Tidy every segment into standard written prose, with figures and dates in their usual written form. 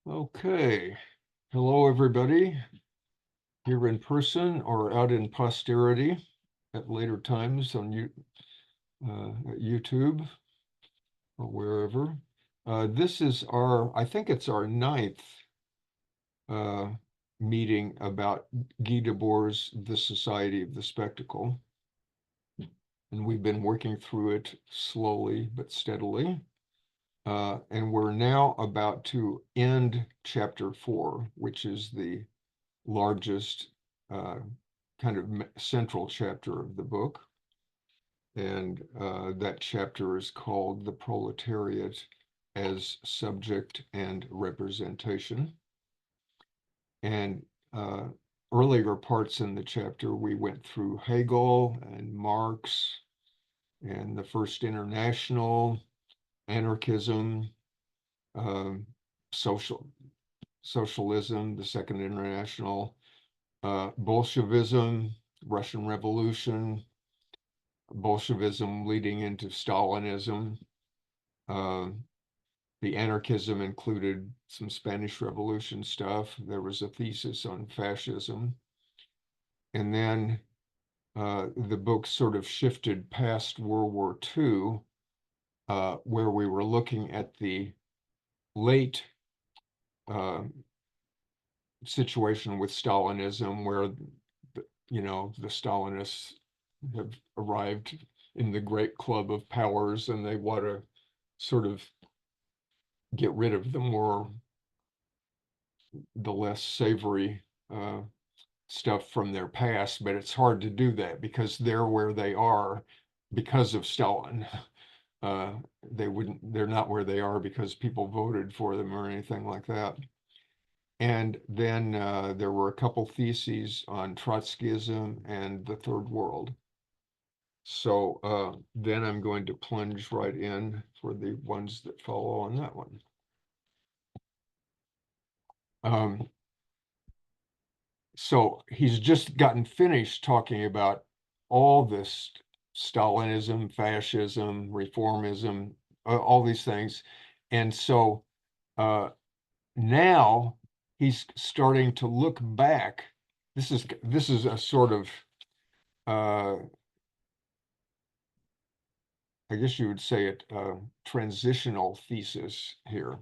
Okay. Hello, everybody, here in person or out in posterity at later times on at YouTube or wherever. This is I think it's our ninth uh, meeting about Guy Debord's The Society of the Spectacle. And we've been working through it slowly but steadily. And we're now about to end chapter 4, which is the largest uh, kind of central chapter of the book. And that chapter is called The Proletariat as Subject and Representation. And earlier parts in the chapter, we went through Hegel and Marx and the First International, anarchism, uh, social socialism, the Second International, Bolshevism, Russian Revolution, Bolshevism leading into Stalinism. Uh, the anarchism included some Spanish Revolution stuff. There was a thesis on fascism. And then the book sort of shifted past World War II, where we were looking at the late uh, situation with Stalinism, where the Stalinists have arrived in the great club of powers and they want to sort of get rid of the less savory stuff from their past, but it's hard to do that because they're where they are because of Stalin. Uh, they're not where they are because people voted for them or anything like that. And then there were a couple theses on Trotskyism and the Third World. So then I'm going to plunge right in for the ones that follow on that one. Um, so he's just gotten finished talking about all this Stalinism, fascism, reformism, all these things. And so now he's starting to look back. This is a sort of I guess you would say it transitional thesis here.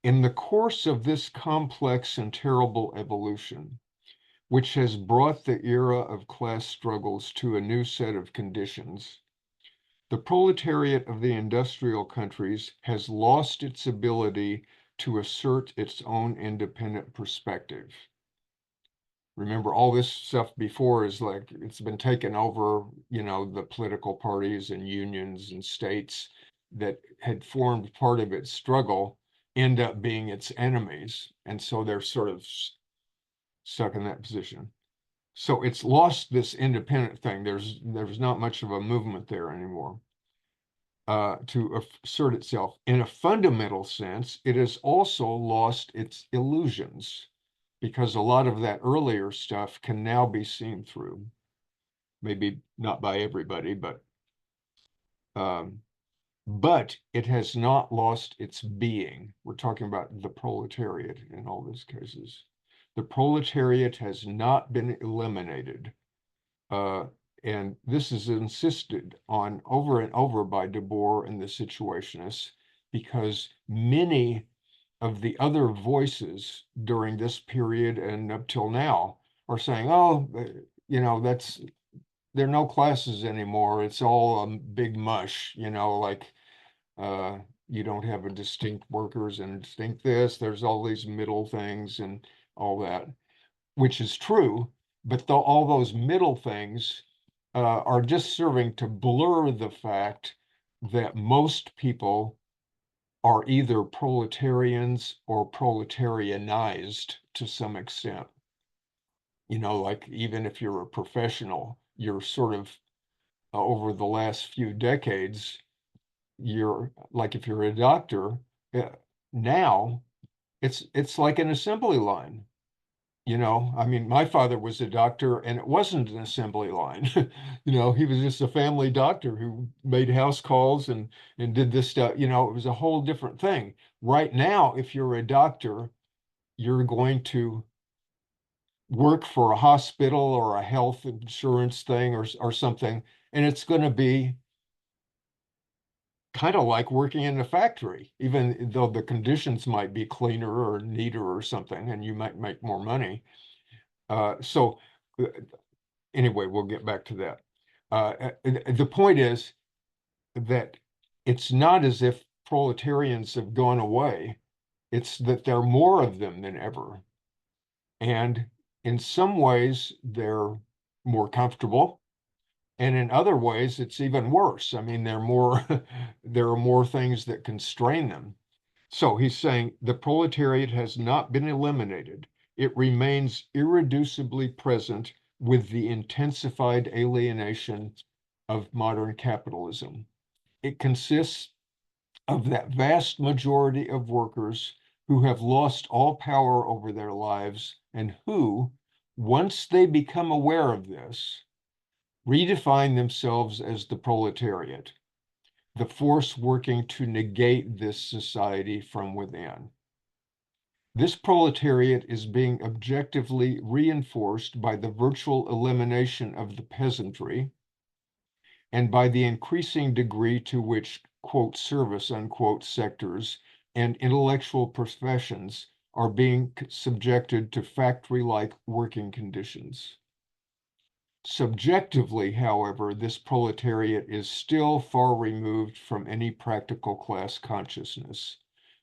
In the course of this complex and terrible evolution, which has brought the era of class struggles to a new set of conditions, the proletariat of the industrial countries has lost its ability to assert its own independent perspective. Remember, all this stuff before is like it's been taken over, the political parties and unions and states that had formed part of its struggle end up being its enemies. And so they're sort of stuck in that position. So it's lost this independent thing. There's not much of a movement there anymore to assert itself. In a fundamental sense, it has also lost its illusions because a lot of that earlier stuff can now be seen through. Maybe not by everybody, um, but it has not lost its being. We're talking about the proletariat in all these cases. The proletariat has not been eliminated. Uh, and this is insisted on over and over by Debord and the Situationists because many of the other voices during this period and up till now are saying, oh, there are no classes anymore. It's all a big mush, like uh, you don't have a distinct workers and distinct this. There's all these middle things and all that, which is true. But all those middle things are just serving to blur the fact that most people are either proletarians or proletarianized to some extent. Like even if you're a professional, you're sort of over the last few decades, you're like if you're a doctor, uh, now it's like an assembly line. I mean, my father was a doctor and it wasn't an assembly line. He was just a family doctor who made house calls and did this stuff. It was a whole different thing. Right now, if you're a doctor, you're going to work for a hospital or a health insurance thing or something, and it's going to be kind of like working in a factory, even though the conditions might be cleaner or neater or something, and you might make more money. So anyway, we'll get back to that. The point is that it's not as if proletarians have gone away. It's that there are more of them than ever. And in some ways, they're more comfortable. And in other ways, it's even worse. I mean, there are more things that constrain them. So he's saying the proletariat has not been eliminated. It remains irreducibly present with the intensified alienation of modern capitalism. It consists of that vast majority of workers who have lost all power over their lives and who, once they become aware of this, redefine themselves as the proletariat, the force working to negate this society from within. This proletariat is being objectively reinforced by the virtual elimination of the peasantry and by the increasing degree to which, quote, service, unquote, sectors and intellectual professions are being subjected to factory-like working conditions. Subjectively, however, this proletariat is still far removed from any practical class consciousness.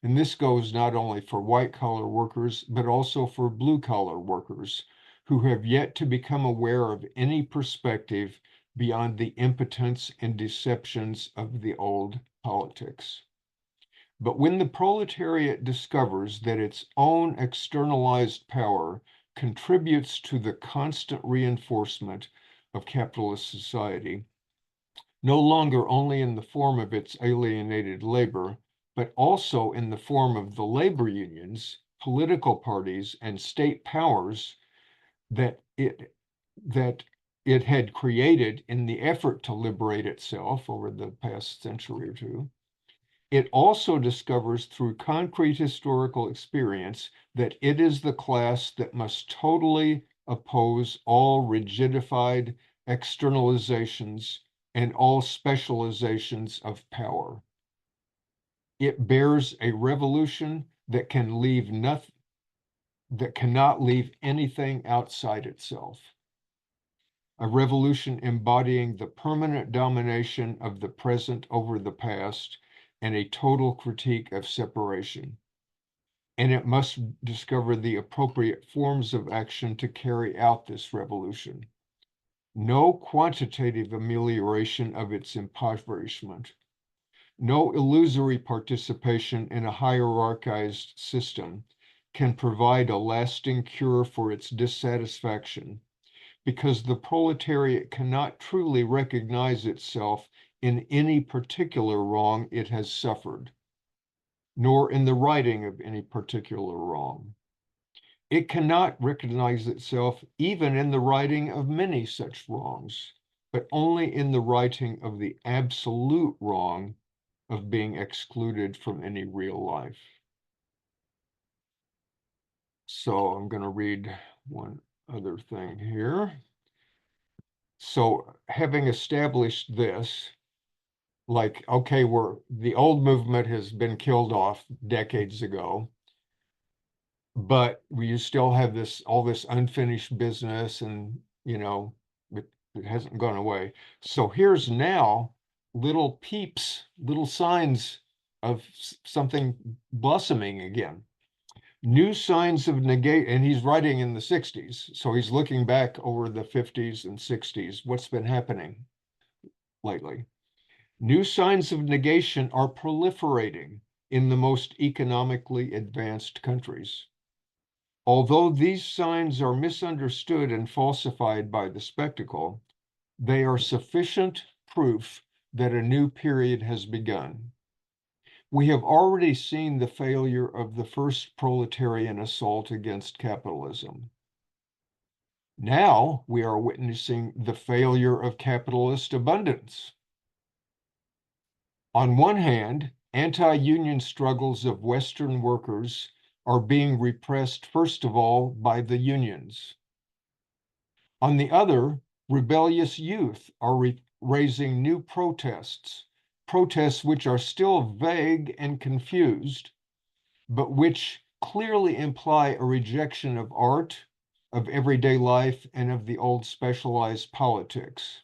And this goes not only for white-collar workers, but also for blue-collar workers who have yet to become aware of any perspective beyond the impotence and deceptions of the old politics. But when the proletariat discovers that its own externalized power contributes to the constant reinforcement of capitalist society, no longer only in the form of its alienated labor, but also in the form of the labor unions, political parties, and state powers that it had created in the effort to liberate itself over the past century or two. It also discovers through concrete historical experience that it is the class that must totally oppose all rigidified externalizations and all specializations of power. It bears a revolution that can leave nothing, that cannot leave anything outside itself. A revolution embodying the permanent domination of the present over the past and a total critique of separation. And it must discover the appropriate forms of action to carry out this revolution. No quantitative amelioration of its impoverishment, no illusory participation in a hierarchized system can provide a lasting cure for its dissatisfaction, because the proletariat cannot truly recognize itself in any particular wrong it has suffered, nor in the righting of any particular wrong. It cannot recognize itself even in the righting of many such wrongs, but only in the righting of the absolute wrong of being excluded from any real life. So I'm going to read one other thing here. So having established this, like, okay, the old movement has been killed off decades ago, but we still have all this unfinished business, and it hasn't gone away. So here's now little peeps, little signs of something blossoming again. New signs of negate, and he's writing in the 60s, so he's looking back over the 50s and 60s. What's been happening lately? New signs of negation are proliferating in the most economically advanced countries. Although these signs are misunderstood and falsified by the spectacle, they are sufficient proof that a new period has begun. We have already seen the failure of the first proletarian assault against capitalism. Now we are witnessing the failure of capitalist abundance. On one hand, anti-union struggles of Western workers are being repressed, first of all, by the unions. On the other, rebellious youth are raising new protests, protests which are still vague and confused, but which clearly imply a rejection of art, of everyday life, and of the old specialized politics.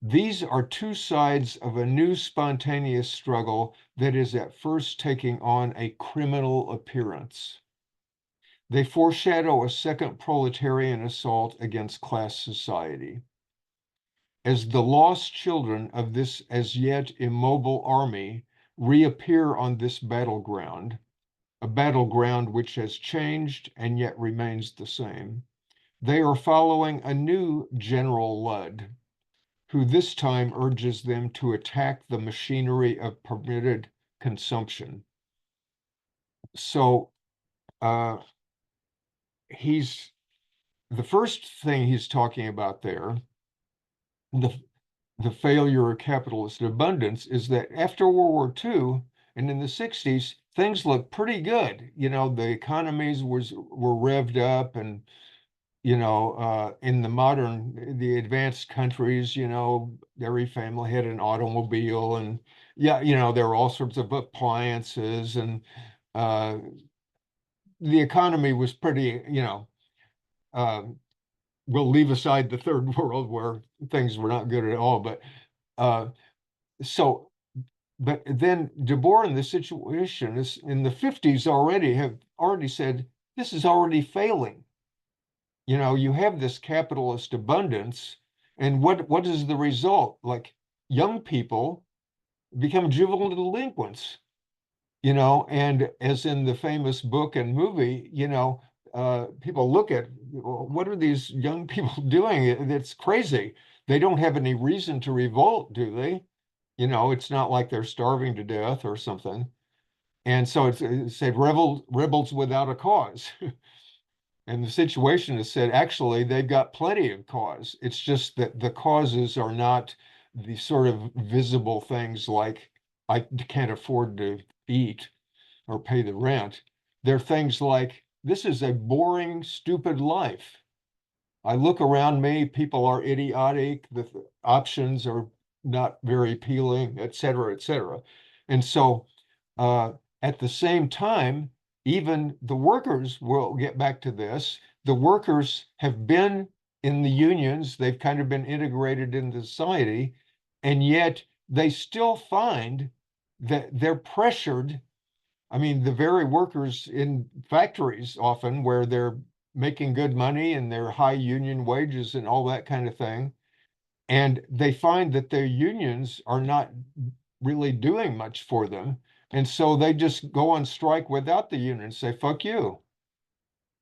These are two sides of a new spontaneous struggle that is at first taking on a criminal appearance. They foreshadow a second proletarian assault against class society. As the lost children of this as yet immobile army reappear on this battleground, a battleground which has changed and yet remains the same, they are following a new General Ludd, who this time urges them to attack the machinery of permitted consumption. So he's the first thing he's talking about there, the failure of capitalist abundance, is that after World War II and in the 60s, things looked pretty good. You know, the economies were revved up, and in the advanced countries, every family had an automobile, and yeah, there were all sorts of appliances, and uh, the economy was pretty, uh, we'll leave aside the third world where things were not good at all, but uh, so, but then Debord and the Situationists in the 50s have already said this is already failing. You have this capitalist abundance, and what is the result? Like, young people become juvenile delinquents, and as in the famous book and movie, people look at, well, what are these young people doing? It's crazy. They don't have any reason to revolt, do they? It's not like they're starving to death or something. And so it's said rebels without a cause. And the Situationists said, actually, they've got plenty of cause. It's just that the causes are not the sort of visible things like, I can't afford to eat or pay the rent. They're things like, this is a boring, stupid life. I look around me, people are idiotic, the options are not very appealing, et cetera, et cetera. And so uh, at the same time, even the workers, will get back to this, the workers have been in the unions, they've kind of been integrated into society, and yet they still find that they're pressured. I mean, the very workers in factories often, where they're making good money and they're high union wages and all that kind of thing, and they find that their unions are not really doing much for them. And so they just go on strike without the union and say, fuck you.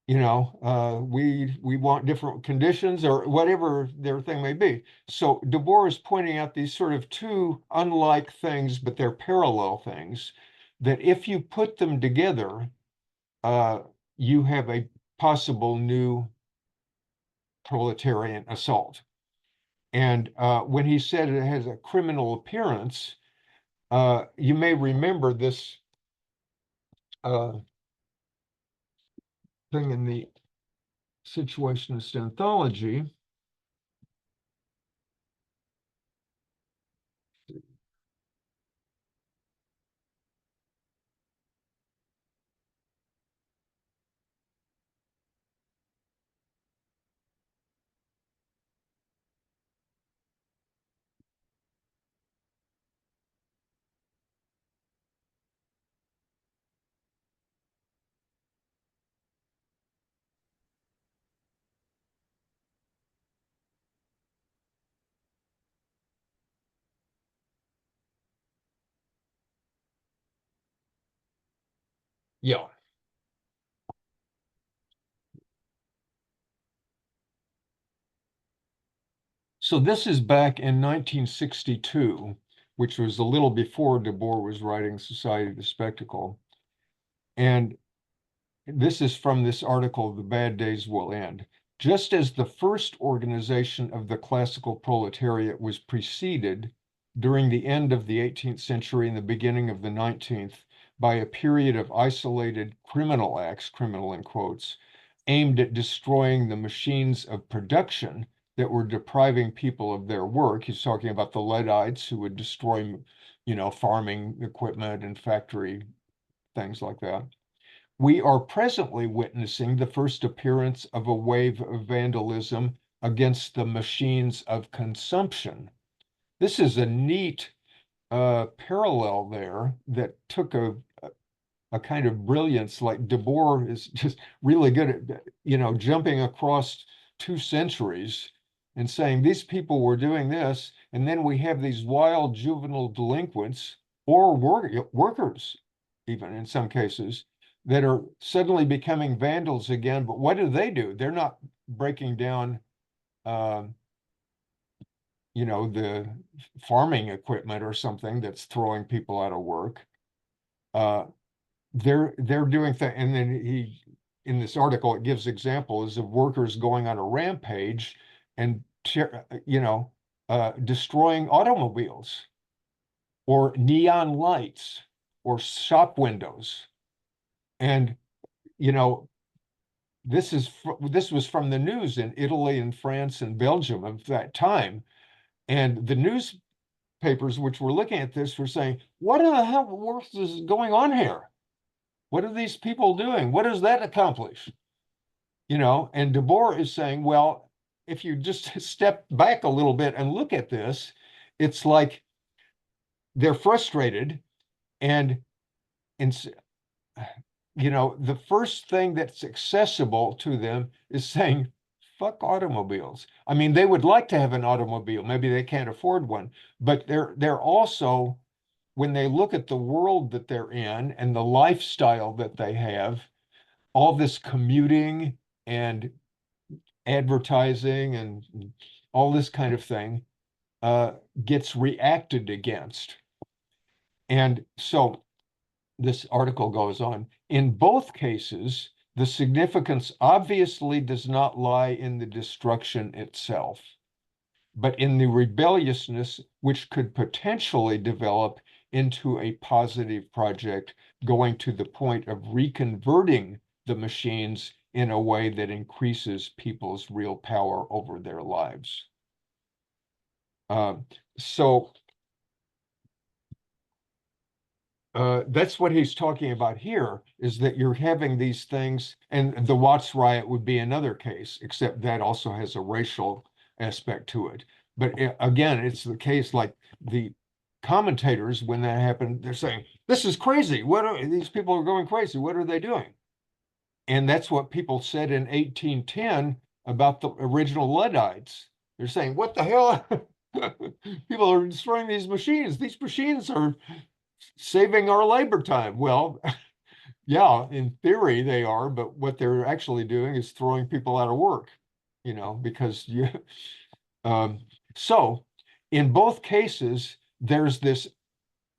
We want different conditions or whatever their thing may be. So Debord is pointing out these sort of two unlike things, but they're parallel things, that if you put them together, uh, you have a possible new proletarian assault. And when he said it has a criminal appearance, you may remember this uh, thing in the Situationist Anthology. Yeah. So this is back in 1962, which was a little before Debord was writing Society of the Spectacle. And this is from this article, The Bad Days Will End. Just as the first organization of the classical proletariat was preceded during the end of the 18th century and the beginning of the 19th by a period of isolated criminal acts, criminal in quotes, aimed at destroying the machines of production that were depriving people of their work. He's talking about the Luddites who would destroy, farming equipment and factory things like that. We are presently witnessing the first appearance of a wave of vandalism against the machines of consumption. This is a neat parallel there that took a kind of brilliance. Like Debord is just really good at, jumping across 2 centuries and saying these people were doing this, and then we have these wild juvenile delinquents or workers, even in some cases, that are suddenly becoming vandals again. But what do? They're not breaking down, um, the farming equipment or something that's throwing people out of work. Uh, they're doing things, and then in this article it gives examples of workers going on a rampage and destroying automobiles or neon lights or shop windows. And this was from the news in Italy and France and Belgium of that time, and the newspapers which were looking at this were saying, what the hell is going on here? What are these people doing? What does that accomplish? And Debord is saying, well, if you just step back a little bit and look at this, it's like they're frustrated, and the first thing that's accessible to them is saying, fuck automobiles. I mean, they would like to have an automobile. Maybe they can't afford one, but they're also, when they look at the world that they're in and the lifestyle that they have, all this commuting and advertising and all this kind of thing gets reacted against. And so this article goes on. In both cases, the significance obviously does not lie in the destruction itself, but in the rebelliousness which could potentially develop into a positive project going to the point of reconverting the machines in a way that increases people's real power over their lives. So that's what he's talking about here, is that you're having these things, and the Watts riot would be another case, except that also has a racial aspect to it. But again, it's the case like the commentators, when that happened, they're saying, this is crazy. These people are going crazy. What are they doing? And that's what people said in 1810 about the original Luddites. They're saying, what the hell? People are destroying these machines. These machines are saving our labor time. Well, yeah, in theory they are, but what they're actually doing is throwing people out of work, because so in both cases, there's this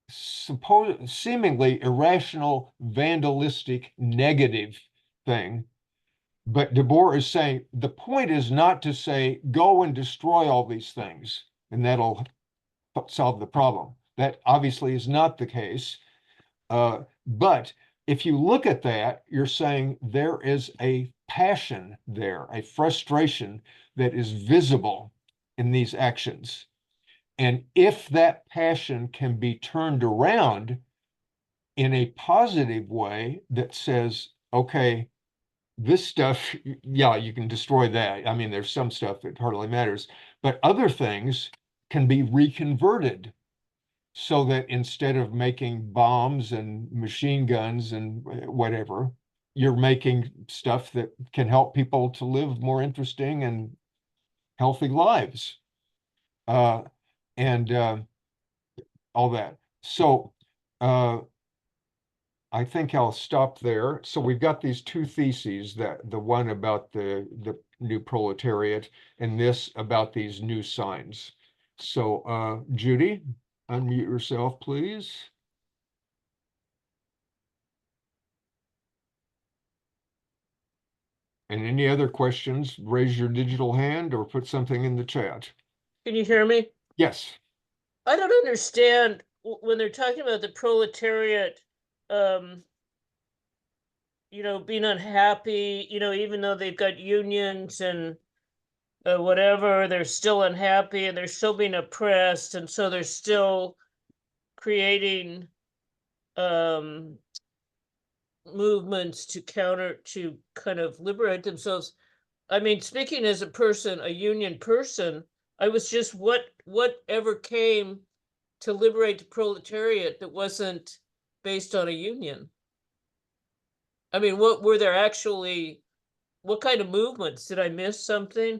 seemingly irrational, vandalistic, negative thing. But Debord is saying the point is not to say, go and destroy all these things, and that'll solve the problem. That obviously is not the case. But if you look at that, you're saying there is a passion there, a frustration that is visible in these actions. And if that passion can be turned around in a positive way that says, okay, this stuff, yeah, you can destroy that. I mean, there's some stuff that hardly matters, but other things can be reconverted so that instead of making bombs and machine guns and whatever, you're making stuff that can help people to live more interesting and healthy lives, and all that. So I think I'll stop there. So we've got these two theses, that the one about the new proletariat and this about these new signs. So Judy, unmute yourself, please. And any other questions, raise your digital hand or put something in the chat. Can you hear me? Yes. I don't understand when they're talking about the proletariat, um, being unhappy, even though they've got unions and whatever, they're still unhappy and they're still being oppressed. And so they're still creating movements to kind of liberate themselves. I mean, speaking as a person, a union person, I was just whatever came to liberate the proletariat that wasn't based on a union. I mean, what were there actually? What kind of movements? Did I miss something?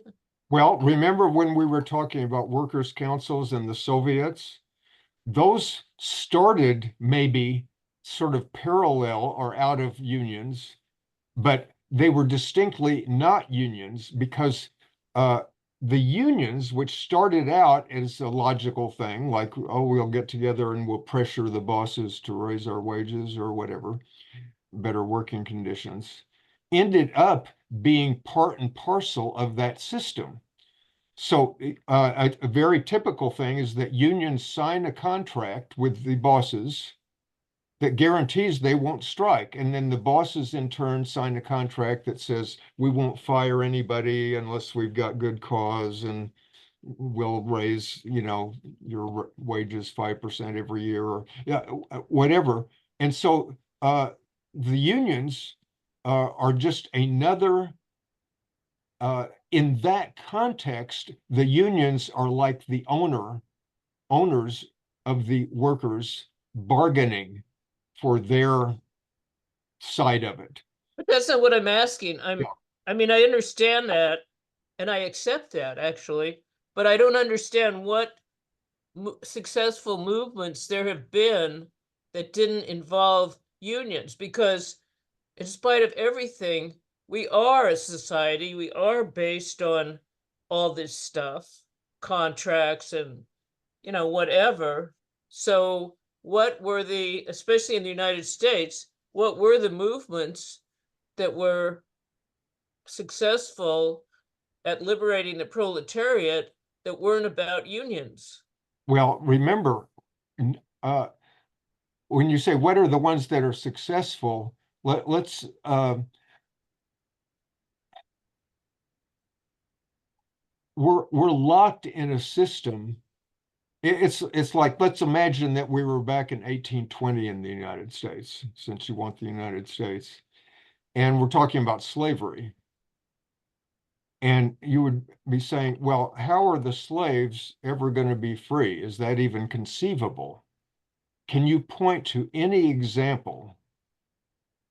Well, remember when we were talking about workers' councils and the Soviets? Those started maybe sort of parallel or out of unions, but they were distinctly not unions because the unions, which started out as a logical thing, like, oh, we'll get together and we'll pressure the bosses to raise our wages or whatever, better working conditions, ended up being part and parcel of that system. So a very typical thing is that unions sign a contract with the bosses that guarantees they won't strike. And then the bosses in turn sign a contract that says we won't fire anybody unless we've got good cause and we'll raise, your wages 5% every year or yeah, whatever. And so the unions are just another in that context, the unions are like the owners of the workers bargaining for their side of it. But that's not what I'm asking. Yeah. I mean, I understand that and I accept that actually, but I don't understand what successful movements there have been that didn't involve unions because in spite of everything, we are a society, we are based on all this stuff, contracts and whatever. So what were especially in the United States, what were the movements that were successful at liberating the proletariat that weren't about unions? Well, remember, uh, when you say what are the ones that are successful, let's we're locked in a system. It's like let's imagine that we were back in 1820 in the United States, since you want the United States, and we're talking about slavery. And you would be saying, well, how are the slaves ever going to be free? Is that even conceivable? Can you point to any example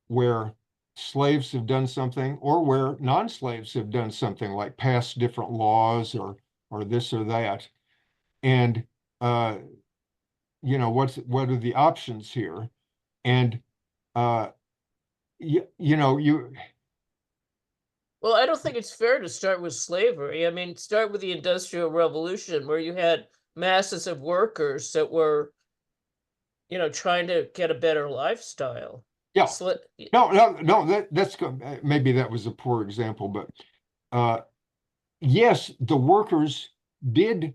where slaves have done something or where non-slaves have done something like pass different laws or this or that? And what are the options here? And uh, you Well, I don't think it's fair to start with slavery. I mean, start with the Industrial Revolution, where you had masses of workers that were, trying to get a better lifestyle. yeah. Sli No, that's maybe that was a poor example, but uh, yes, the workers did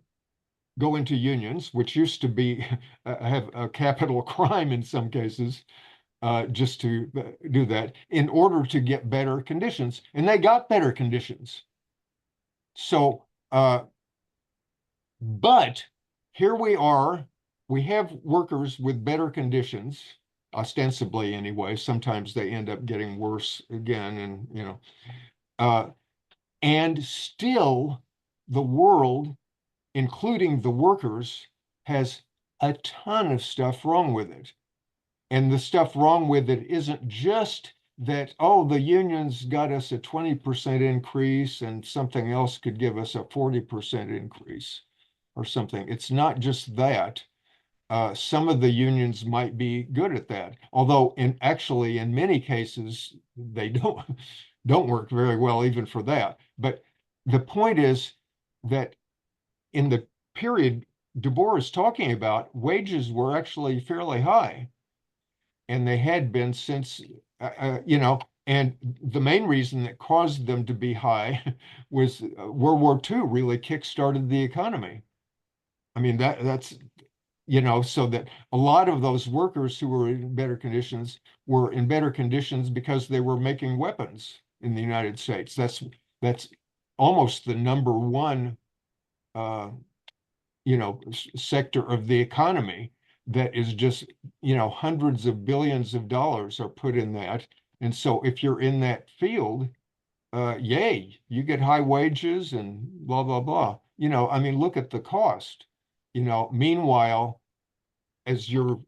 go into unions, which used to be have a capital crime in some cases, just to do that in order to get better conditions, and they got better conditions. So, but here we are, we have workers with better conditions, ostensibly anyway. Sometimes they end up getting worse again, and uh, and still the world, including the workers, has a ton of stuff wrong with it. And the stuff wrong with it isn't just that, oh, the unions got us a 20% increase and something else could give us a 40% increase or something. It's not just that. Some of the unions might be good at that, although in many cases they don't work very well even for that. But the point is that in the period Debord is talking about, wages were actually fairly high, and they had been since And the main reason that caused them to be high was World War II really kickstarted the economy. I mean, that's, so that a lot of those workers who were in better conditions were in better conditions because they were making weapons in the United States. That's almost the number one, uh, sector of the economy that is just, hundreds of billions of dollars are put in that. And so if you're in that field, yay, you get high wages and blah, blah, blah. I mean, look at the cost. Meanwhile, as you're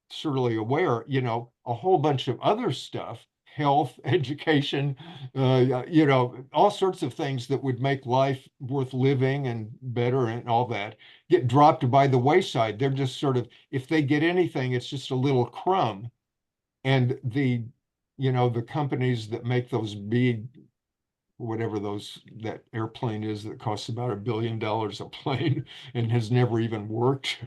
certainly aware, a whole bunch of other stuff, health, education, all sorts of things that would make life worth living and better and all that get dropped by the wayside. They're just sort of, if they get anything, it's just a little crumb. And the companies that make those big, whatever that airplane is that costs about $1 billion a plane and has never even worked,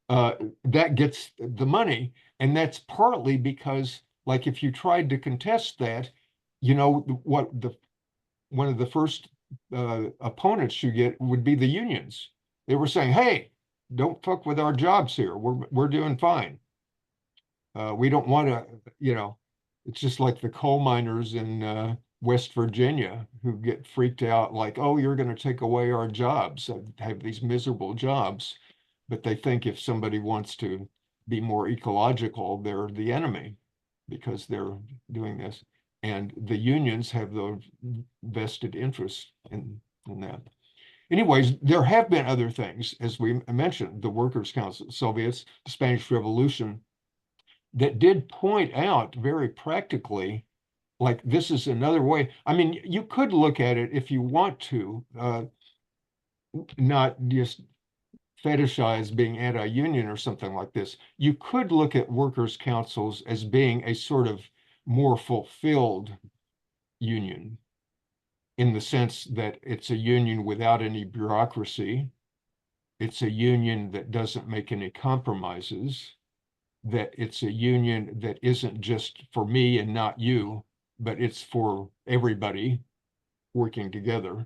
that gets the money. And that's partly because, like, if you tried to contest that, one of the first opponents you get would be the unions. They were saying, "Hey, don't fuck with our jobs here. We're doing fine. We don't want to, it's just like the coal miners in West Virginia who get freaked out, like, oh, you're going to take away our jobs, have these miserable jobs." But they think if somebody wants to be more ecological, they're the enemy because they're doing this. And the unions have the vested interest in that. Anyways, there have been other things, as we mentioned, the Workers' Council, Soviets, the Spanish Revolution, that did point out very practically, like, this is another way. I mean, you could look at it if you want to, not just fetishize being anti-union or something like this. You could look at workers' councils as being a sort of more fulfilled union, in the sense that it's a union without any bureaucracy. It's a union that doesn't make any compromises, that it's a union that isn't just for me and not you, but it's for everybody working together.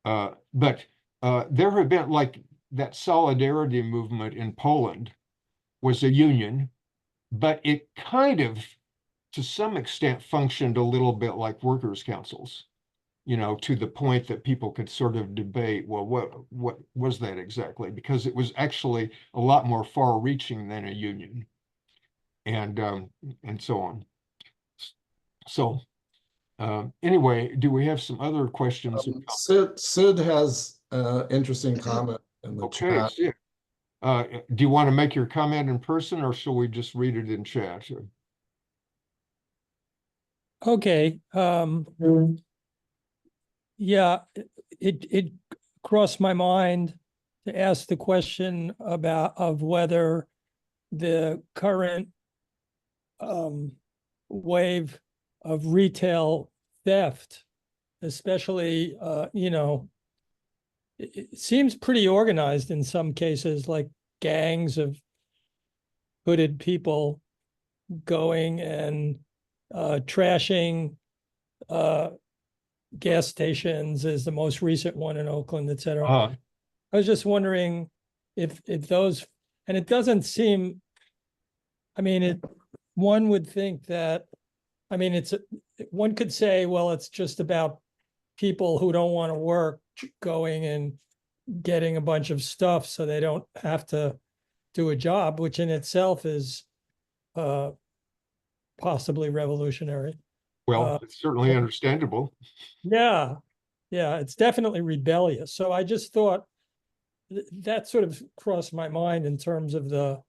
But there have been, like, that solidarity movement in Poland was a union, but it kind of, to some extent, functioned a little bit like workers' councils, to the point that people could sort of debate, well, what was that exactly? Because it was actually a lot more far-reaching than a union, and so on. So anyway, do we have some other questions? Sid has interesting comment in the Okay, chat. Sid. Do you want to make your comment in person, or shall we just read it in chat? Okay. Yeah, it crossed my mind to ask the question of whether the current wave of retail theft, especially, it seems pretty organized in some cases, like gangs of hooded people going and trashing gas stations is the most recent one in Oakland, et cetera. I was just wondering if those, and it doesn't seem, I mean, one would think that, I mean, one could say, well, it's just about people who don't want to work going and getting a bunch of stuff so they don't have to do a job, which in itself is possibly revolutionary. Well, it's certainly understandable. Yeah, it's definitely rebellious. So I just thought that sort of crossed my mind in terms of the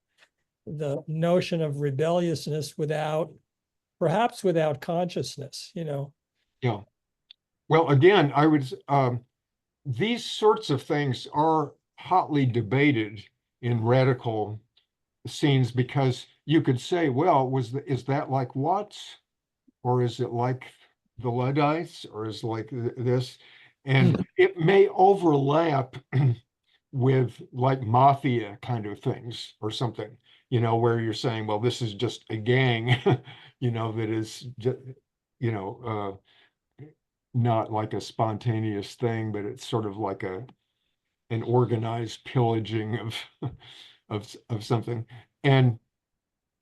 notion of rebelliousness perhaps without consciousness, Yeah. Well, again, these sorts of things are hotly debated in radical scenes, because you could say, well, is that like Watts, or is it like the Luddites, or is it like this? And it may overlap with, like, mafia kind of things or something. you know, where you're saying, well, this is just a gang, you know, that is just, you know, not like a spontaneous thing, but it's sort of like an organized pillaging of of something. And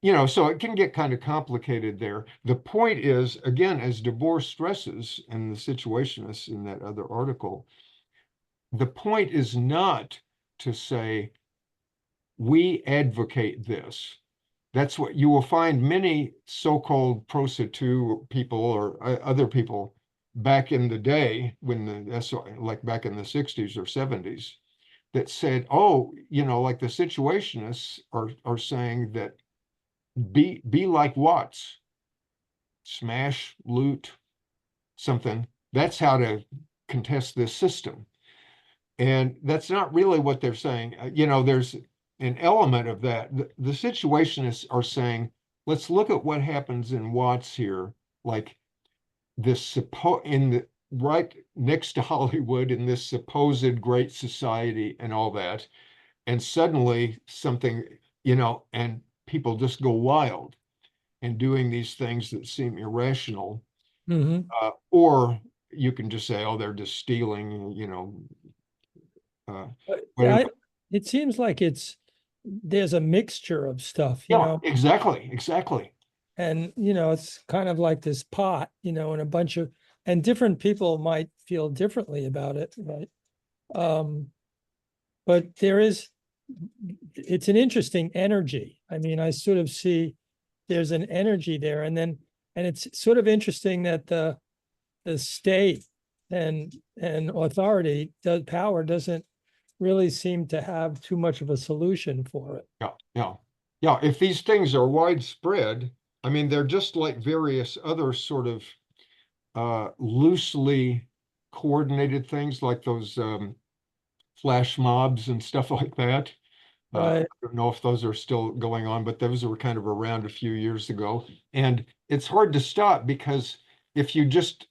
you know, so it can get kind of complicated there. The point is, again, as Debord stresses in the Situationists in that other article, the point is not to say we advocate this. That's what you will find many so-called pro situ people or other people back in the day when like back in the 60s or 70s that said, oh, you know, like the Situationists are saying that be like Watts, smash, loot, something. That's how to contest this system. And that's not really what they're saying. You know, there's an element of that. The Situationists are saying, let's look at what happens in Watts here, like this in the right next to Hollywood in this supposed great society and all that. And suddenly something, you know, and people just go wild and doing these things that seem irrational. Or you can just say, oh, they're just stealing, you know. Yeah, it seems like there's a mixture of stuff, you know. Exactly. And, you know, it's kind of like this pot, you know, and and different people might feel differently about it, right? But it's an interesting energy. I mean, I sort of see there's an energy there. And it's sort of interesting that the state and authority power doesn't really seem to have too much of a solution for it. Yeah. If these things are widespread, I mean, they're just like various other sort of loosely coordinated things like those flash mobs and stuff like that. Right. I don't know if those are still going on, but those were kind of around a few years ago. And it's hard to stop because if you just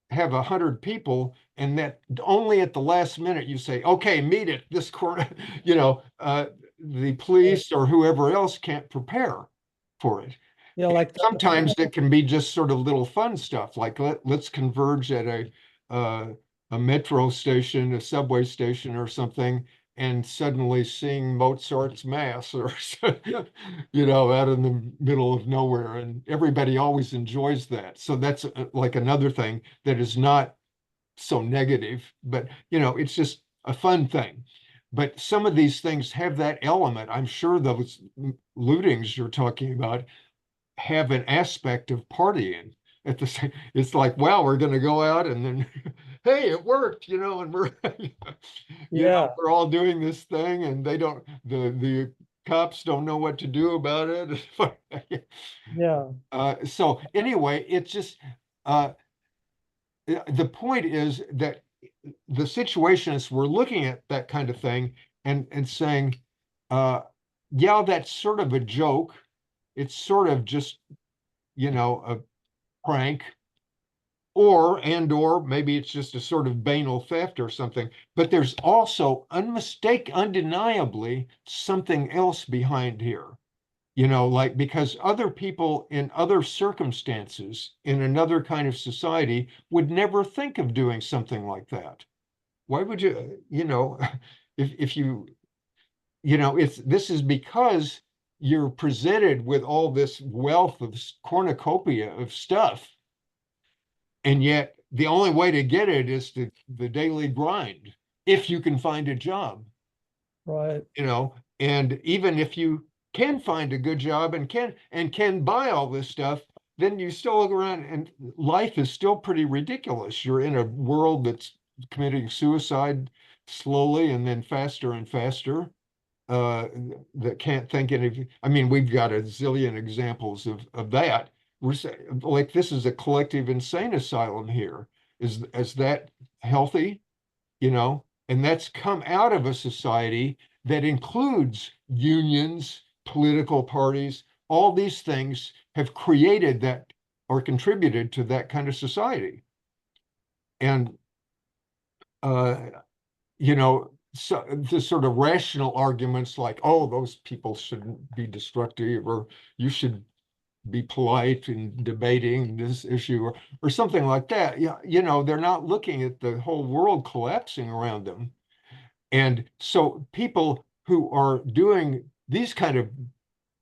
have 100 people and that only at the last minute you say, okay, meet at this corner, you know, the police or whoever else can't prepare for it. Yeah, like Sometimes it can be just sort of little fun stuff, like let's converge at a metro station, a subway station or something, and suddenly sing Mozart's Mass or, you know, out in the middle of nowhere. And everybody always enjoys that. So that's like another thing that is not so negative, but, you know, it's just a fun thing. But some of these things have that element. I'm sure those lootings you're talking about have an aspect of partying at the same. It's like, wow, we're going to go out and then, hey, it worked, you know, and we're, you know, we're all doing this thing, and they don't. The cops don't know what to do about it. Yeah. So anyway, it's just the point is that the Situationists were looking at that kind of thing and saying, yeah, that's sort of a joke. It's sort of just, you know, a prank, or maybe it's just a sort of banal theft or something. But there's also undeniably something else behind here. You know, like because other people in other circumstances in another kind of society would never think of doing something like that. Why would you, you know, if you, you know, this is because you're presented with all this wealth of cornucopia of stuff, and yet the only way to get it is the daily grind, if you can find a job. Right. You know, and even if you can find a good job and can buy all this stuff, then you still look around and life is still pretty ridiculous. You're in a world that's committing suicide slowly and then faster and faster. That can't think anything. I mean, we've got a zillion examples of that. We're saying, like, this is a collective insane asylum here. Is that healthy? You know, and that's come out of a society that includes unions, political parties. All these things have created that or contributed to that kind of society. And you know, so the sort of rational arguments like, oh, those people shouldn't be destructive, or you should be polite in debating this issue, or something like that. Yeah, you know, they're not looking at the whole world collapsing around them. And so people who are doing these kind of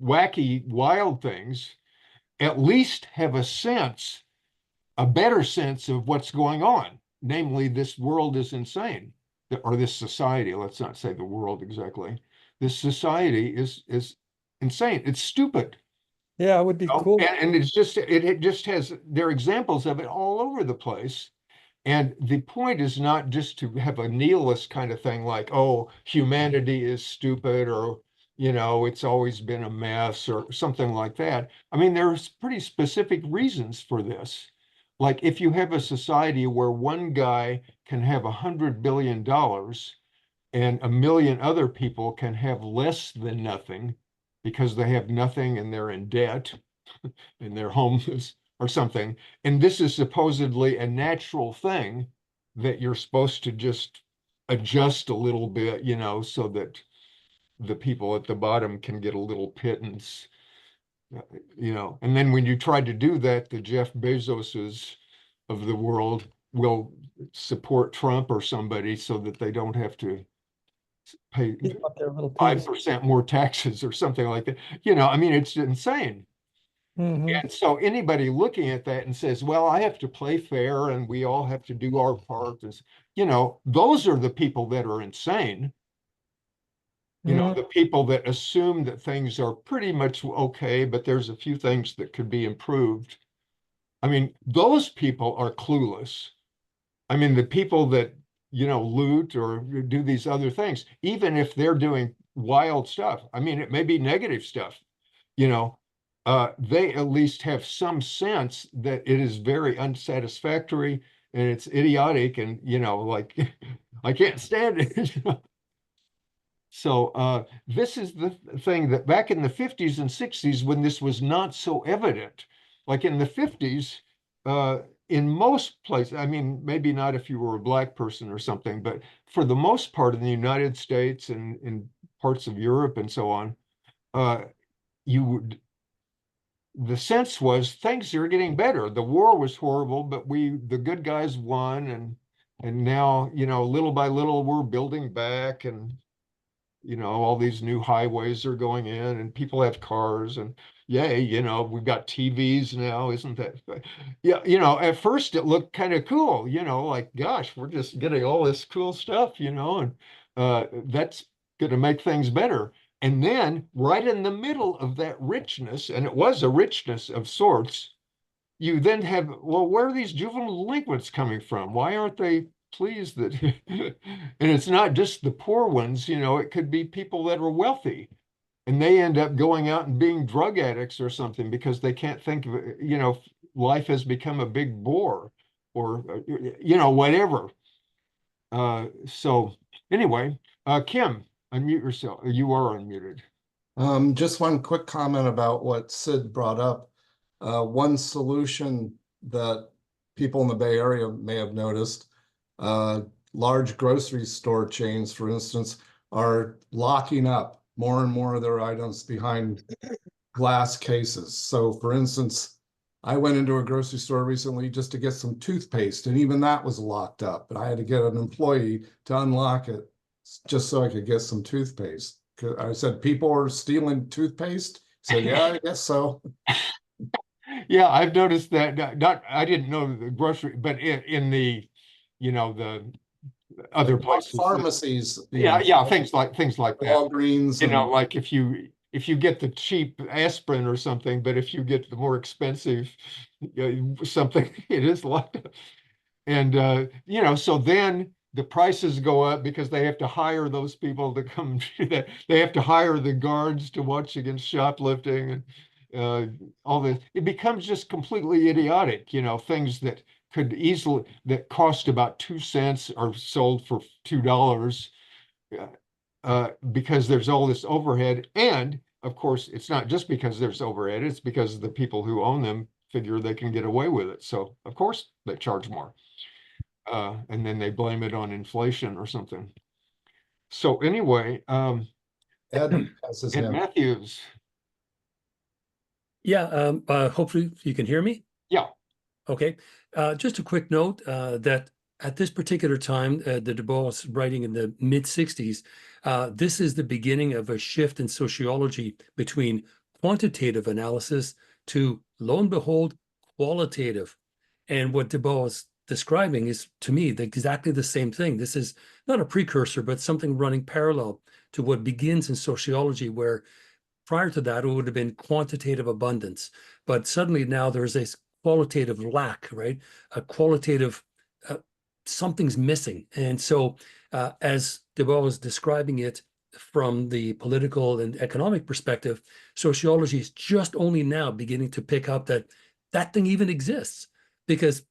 wacky, wild things at least have a better sense of what's going on. Namely, this world is insane, or this society, let's not say the world exactly. This society is insane. It's stupid. Yeah, it would be You know? cool. And it's just, it just has, there are examples of it all over the place. And the point is not just to have a nihilist kind of thing like, oh, humanity is stupid, or, you know, it's always been a mess, or something like that. I mean, there's pretty specific reasons for this. Like if you have a society where one guy can have $100 billion and a million other people can have less than nothing because they have nothing and they're in debt and they're homeless or something. And this is supposedly a natural thing that you're supposed to just adjust a little bit, you know, so that the people at the bottom can get a little pittance, you know. And then when you try to do that, the Jeff Bezoses of the world will support Trump or somebody so that they don't have to pay Give up their little piece. 5% more taxes or something like that. You know, I mean, it's insane. Mhm. And so anybody looking at that and says, well, I have to play fair and we all have to do our part, is, you know, those are the people that are insane. You know, Mhm. the people that assume that things are pretty much okay, but there's a few things that could be improved. I mean, those people are clueless. I mean, the people that, you know, loot or do these other things, even if they're doing wild stuff, I mean, it may be negative stuff, you know, they at least have some sense that it is very unsatisfactory and it's idiotic and, you know, like, I can't stand it. So this is the thing that back in the 50s and 60s, when this was not so evident, like in the 50s, in most places, I mean, maybe not if you were a black person or something, but for the most part in the United States and in parts of Europe and so on, you would, the sense was things are getting better. The war was horrible, but the good guys won, and now, you know, little by little, we're building back, and you know, all these new highways are going in and people have cars, and yay, you know, we've got TVs now, isn't that? Yeah, you know, at first it looked kind of cool, you know, like, gosh, we're just getting all this cool stuff, you know, and that's going to make things better. And then right in the middle of that richness, and it was a richness of sorts, you then have, well, where are these juvenile delinquents coming from? Why aren't they pleased that, and it's not just the poor ones, you know, it could be people that are wealthy and they end up going out and being drug addicts or something because they can't think of it, you know, life has become a big bore or, you know, whatever. So anyway, Kim, unmute yourself. You are unmuted. Just one quick comment about what Sid brought up. One solution that people in the Bay Area may have noticed, large grocery store chains, for instance, are locking up more and more of their items behind glass cases. So for instance, I went into a grocery store recently just to get some toothpaste, and even that was locked up. And I had to get an employee to unlock it just so I could get some toothpaste. I said, people are stealing toothpaste? He said, yeah, I guess so. Yeah, I've noticed that. Not, I didn't know the grocery, but in the, you know, the other Like places. pharmacies, Yeah, yeah, things like that. Walgreens, You know, and like if you get the cheap aspirin or something, but if you get the more expensive something, it is locked up. And you know, so then the prices go up because they have to hire those people to come do that. They have to hire the guards to watch against shoplifting and all this. It becomes just completely idiotic, you know, things that could easily that cost about 2 cents are sold for $2 because there's all this overhead. And of course, it's not just because there's overhead, it's because the people who own them figure they can get away with it. So of course they charge more. And then they blame it on inflation or something. So anyway, Ed has his Ed hand. Matthews, Yeah, hopefully you can hear me. yeah, Okay. Just a quick note that at this particular time, the Debord was writing in the mid-60s, this is the beginning of a shift in sociology between quantitative analysis to, lo and behold, qualitative. And what Debord is describing is, to me, exactly the same thing. This is not a precursor, but something running parallel to what begins in sociology, where prior to that, it would have been quantitative abundance. But suddenly now there's a qualitative lack, right? A qualitative, something's missing. And so as Debord was describing it from the political and economic perspective, sociology is just only now beginning to pick up that that thing even exists, because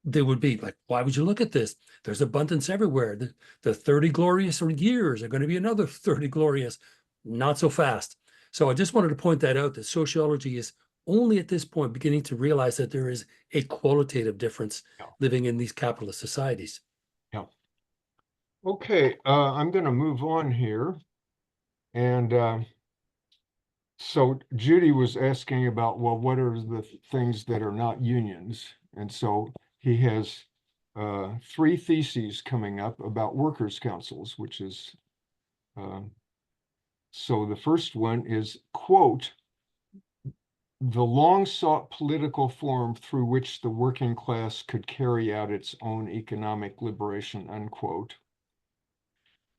they would be like, why would you look at this? There's abundance everywhere. The 30 glorious years are going to be another 30 glorious, not so fast. So I just wanted to point that out, that sociology is only at this point beginning to realize that there is a qualitative difference living in these capitalist societies. yeah. Okay, I'm going to move on here. And so Judy was asking about, well, what are the things that are not unions? And so he has 3 theses coming up about workers' councils, which is, so the first one is, quote, the long-sought political form through which the working class could carry out its own economic liberation, unquote,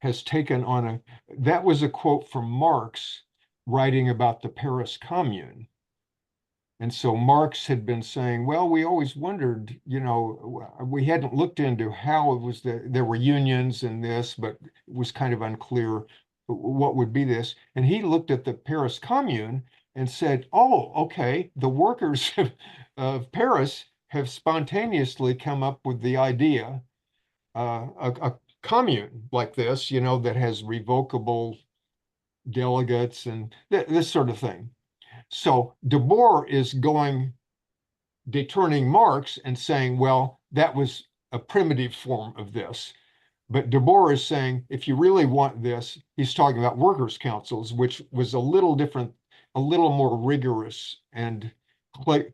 has taken on a, that was a quote from Marx writing about the Paris Commune. And so Marx had been saying, well, we always wondered, you know, we hadn't looked into how it was that there were unions in this, but it was kind of unclear what would be this. And he looked at the Paris Commune and said, oh, okay, the workers of Paris have spontaneously come up with the idea, a commune like this, you know, that has revocable delegates and this sort of thing. So Debord is deturning Marx and saying, well, that was a primitive form of this. But Debord is saying, if you really want this, he's talking about workers' councils, which was a little different, a little more rigorous and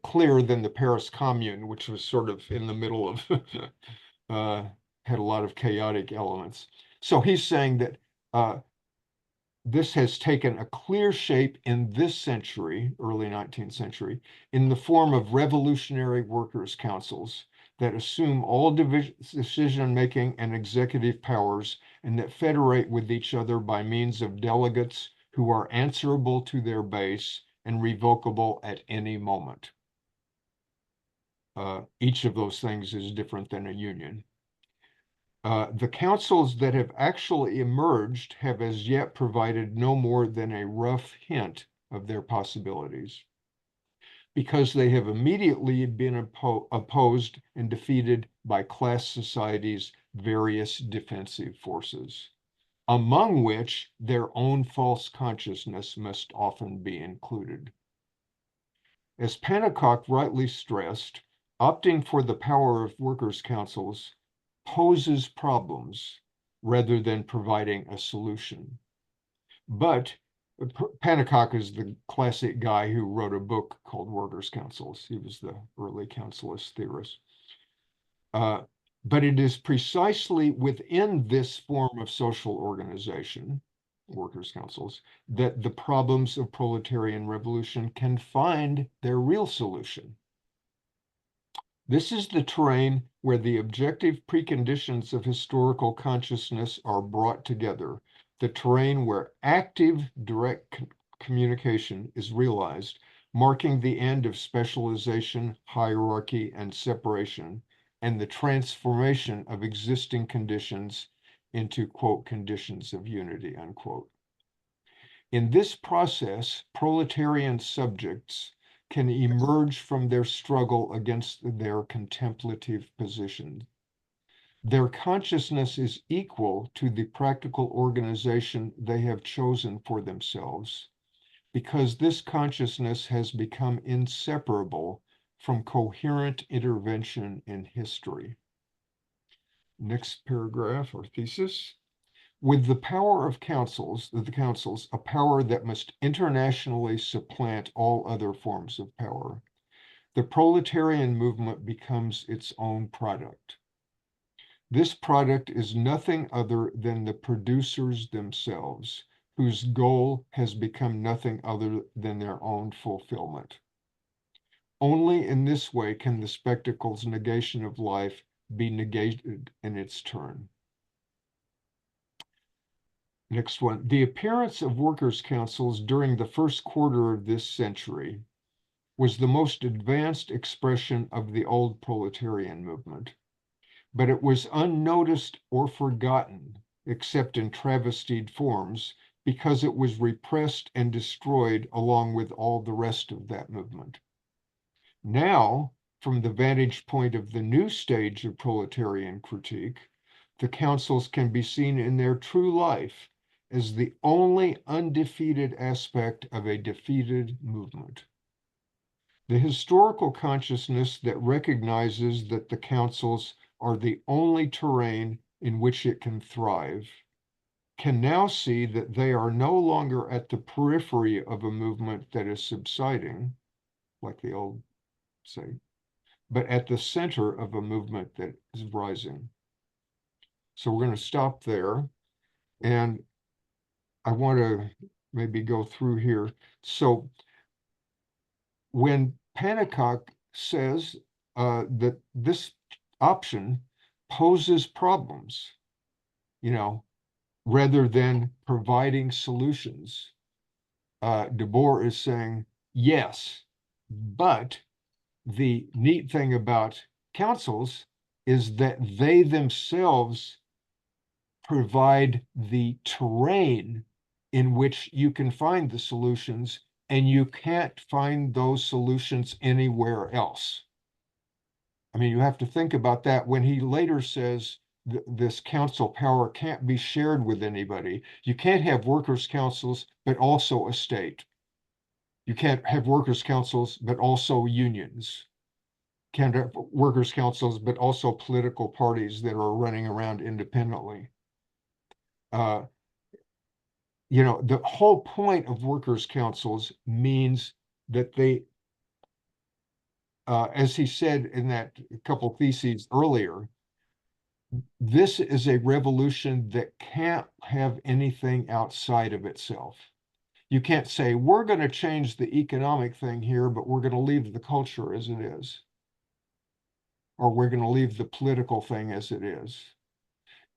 clear than the Paris Commune, which was sort of in the middle of, had a lot of chaotic elements. So he's saying that this has taken a clear shape in this century, early 19th century, in the form of revolutionary workers' councils that assume all decision-making and executive powers and that federate with each other by means of delegates who are answerable to their base and revocable at any moment. Each of those things is different than a union. The councils that have actually emerged have as yet provided no more than a rough hint of their possibilities, because they have immediately been opposed and defeated by class society's various defensive forces, among which their own false consciousness must often be included. As Pannekoek rightly stressed, opting for the power of workers' councils poses problems rather than providing a solution. But Pannekoek is the classic guy who wrote a book called Workers' Councils. He was the early councilist theorist. But it is precisely within this form of social organization, workers' councils, that the problems of proletarian revolution can find their real solution. This is the terrain where the objective preconditions of historical consciousness are brought together, the terrain where active direct communication is realized, marking the end of specialization, hierarchy, and separation, and the transformation of existing conditions into, quote, conditions of unity, unquote. In this process, proletarian subjects can emerge from their struggle against their contemplative position. Their consciousness is equal to the practical organization they have chosen for themselves, because this consciousness has become inseparable from coherent intervention in history. Next paragraph or thesis. With the power of the councils, a power that must internationally supplant all other forms of power, the proletarian movement becomes its own product. This product is nothing other than the producers themselves, whose goal has become nothing other than their own fulfillment. Only in this way can the spectacle's negation of life be negated in its turn. Next one. The appearance of workers' councils during the first quarter of this century was the most advanced expression of the old proletarian movement, but it was unnoticed or forgotten, except in travestied forms, because it was repressed and destroyed along with all the rest of that movement. Now, from the vantage point of the new stage of proletarian critique, the councils can be seen in their true life as the only undefeated aspect of a defeated movement. The historical consciousness that recognizes that the councils are the only terrain in which it can thrive can now see that they are no longer at the periphery of a movement that is subsiding, like the old say, but at the center of a movement that is rising. So we're going to stop there, and I want to maybe go through here. So when Panicock says that this option poses problems, rather than providing solutions, Debord is saying, yes, but the neat thing about councils is that they themselves provide the terrain in which you can find the solutions, and you can't find those solutions anywhere else. I mean, you have to think about that when he later says this council power can't be shared with anybody. You can't have workers' councils, but also a state. You can't have workers' councils, but also unions. Can't have workers' councils, but also political parties that are running around independently. The whole point of workers' councils means that they, as he said in that couple theses earlier, this is a revolution that can't have anything outside of itself. You can't say, we're going to change the economic thing here, but we're going to leave the culture as it is. Or we're going to leave the political thing as it is.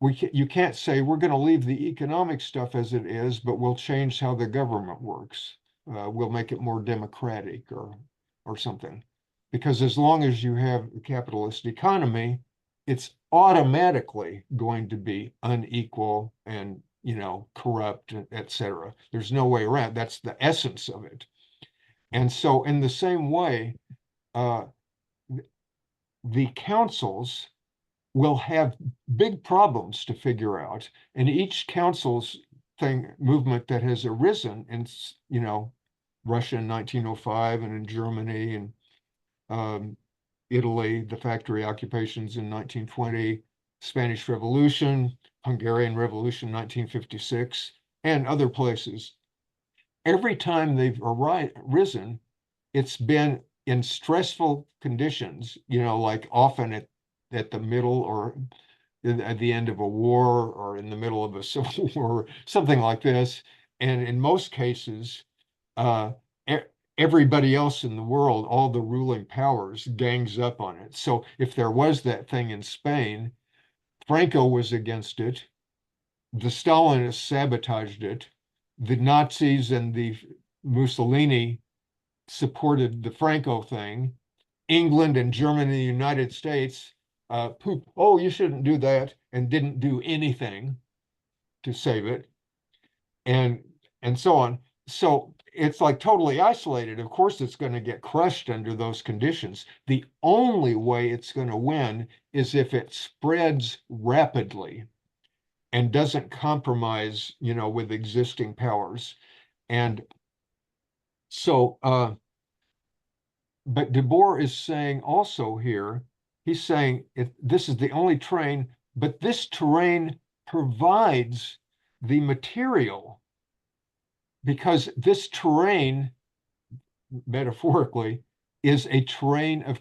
You can't say, we're going to leave the economic stuff as it is, but we'll change how the government works. We'll make it more democratic or something. Because as long as you have a capitalist economy, it's automatically going to be unequal and, corrupt, etc. There's no way around. That's the essence of it. And so in the same way, the councils will have big problems to figure out. And each council's movement that has arisen in, Russia in 1905 and in Germany and Italy, the factory occupations in 1920, Spanish Revolution, Hungarian Revolution, 1956, and other places. Every time they've risen, it's been in stressful conditions, like often at the middle or at the end of a war or in the middle of a civil war, something like this. And in most cases, everybody else in the world, all the ruling powers, gangs up on it. So if there was that thing in Spain, Franco was against it. The Stalinists sabotaged it. The Nazis and the Mussolini supported the Franco thing. England and Germany, the United States, oh, you shouldn't do that, and didn't do anything to save it, and so on. So it's like totally isolated. Of course, it's going to get crushed under those conditions. The only way it's going to win is if it spreads rapidly and doesn't compromise, with existing powers. And so, but Debord is saying also here, he's saying this is the only terrain, but this terrain provides the material, because this terrain, metaphorically, is a terrain of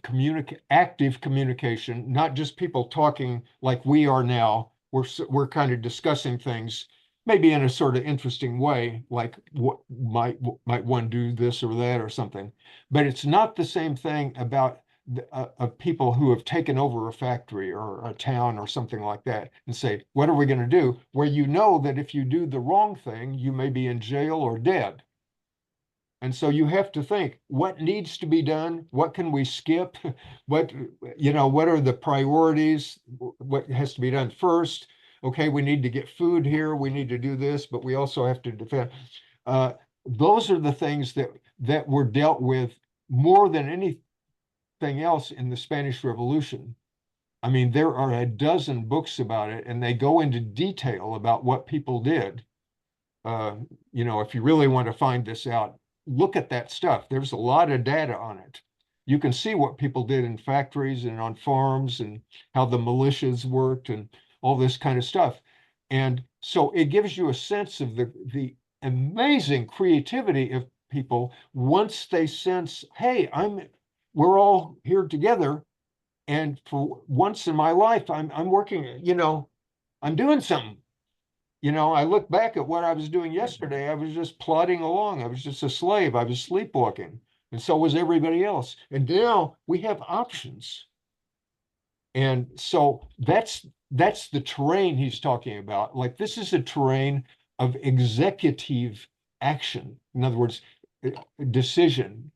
active communication, not just people talking like we are now. We're kind of discussing things, maybe in a sort of interesting way, like what might one do this or that or something. But it's not the same thing about of people who have taken over a factory or a town or something like that and say, what are we going to do? Where you know that if you do the wrong thing, you may be in jail or dead. And so you have to think, what needs to be done? What can we skip? What are the priorities? What has to be done first? Okay, we need to get food here. We need to do this, but we also have to defend. Those are the things that were dealt with more than anything else in the Spanish Revolution. I mean, there are a dozen books about it, and they go into detail about what people did. If you really want to find this out, look at that stuff. There's a lot of data on it. You can see what people did in factories and on farms and how the militias worked and all this kind of stuff. And so it gives you a sense of the amazing creativity of people once they sense, hey, we're all here together. And for once in my life, I'm working, I'm doing something. I look back at what I was doing yesterday. I was just plodding along. I was just a slave. I was sleepwalking. And so was everybody else. And now we have options. And so that's the terrain he's talking about. Like, this is a terrain of executive action. In other words, decision,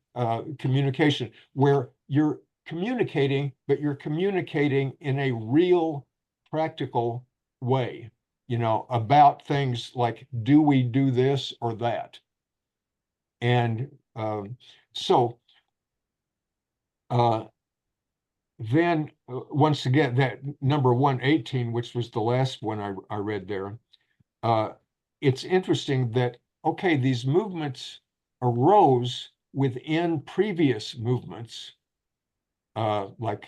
communication, where you're communicating, but you're communicating in a real, practical way. About things like, do we do this or that? And so then once again, that number 118, which was the last one I read there, it's interesting that, okay, these movements arose within previous movements, like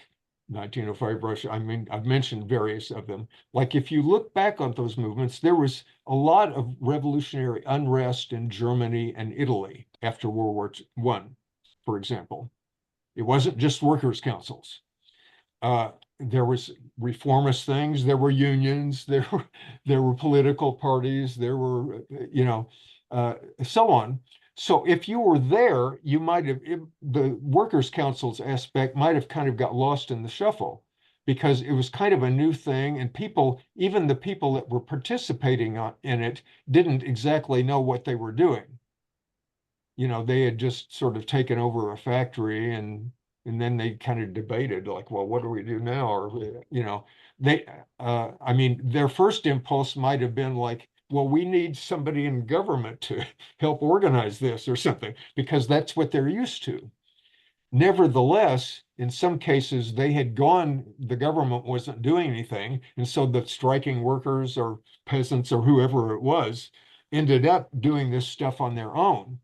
1905 Russia. I mean, I've mentioned various of them. Like, if you look back on those movements, there was a lot of revolutionary unrest in Germany and Italy after World War I, for example. It wasn't just workers' councils. There was reformist things, there were unions, there were political parties, there were, so on. So if you were there, you might have, the workers' councils aspect might have kind of got lost in the shuffle, because it was kind of a new thing, and even the people that were participating in it didn't exactly know what they were doing. They had just sort of taken over a factory, and then they kind of debated, like, well, what do we do now? Or, I mean, their first impulse might have been like, well, we need somebody in government to help organize this or something, because that's what they're used to. Nevertheless, in some cases, the government wasn't doing anything. And so the striking workers or peasants or whoever it was ended up doing this stuff on their own.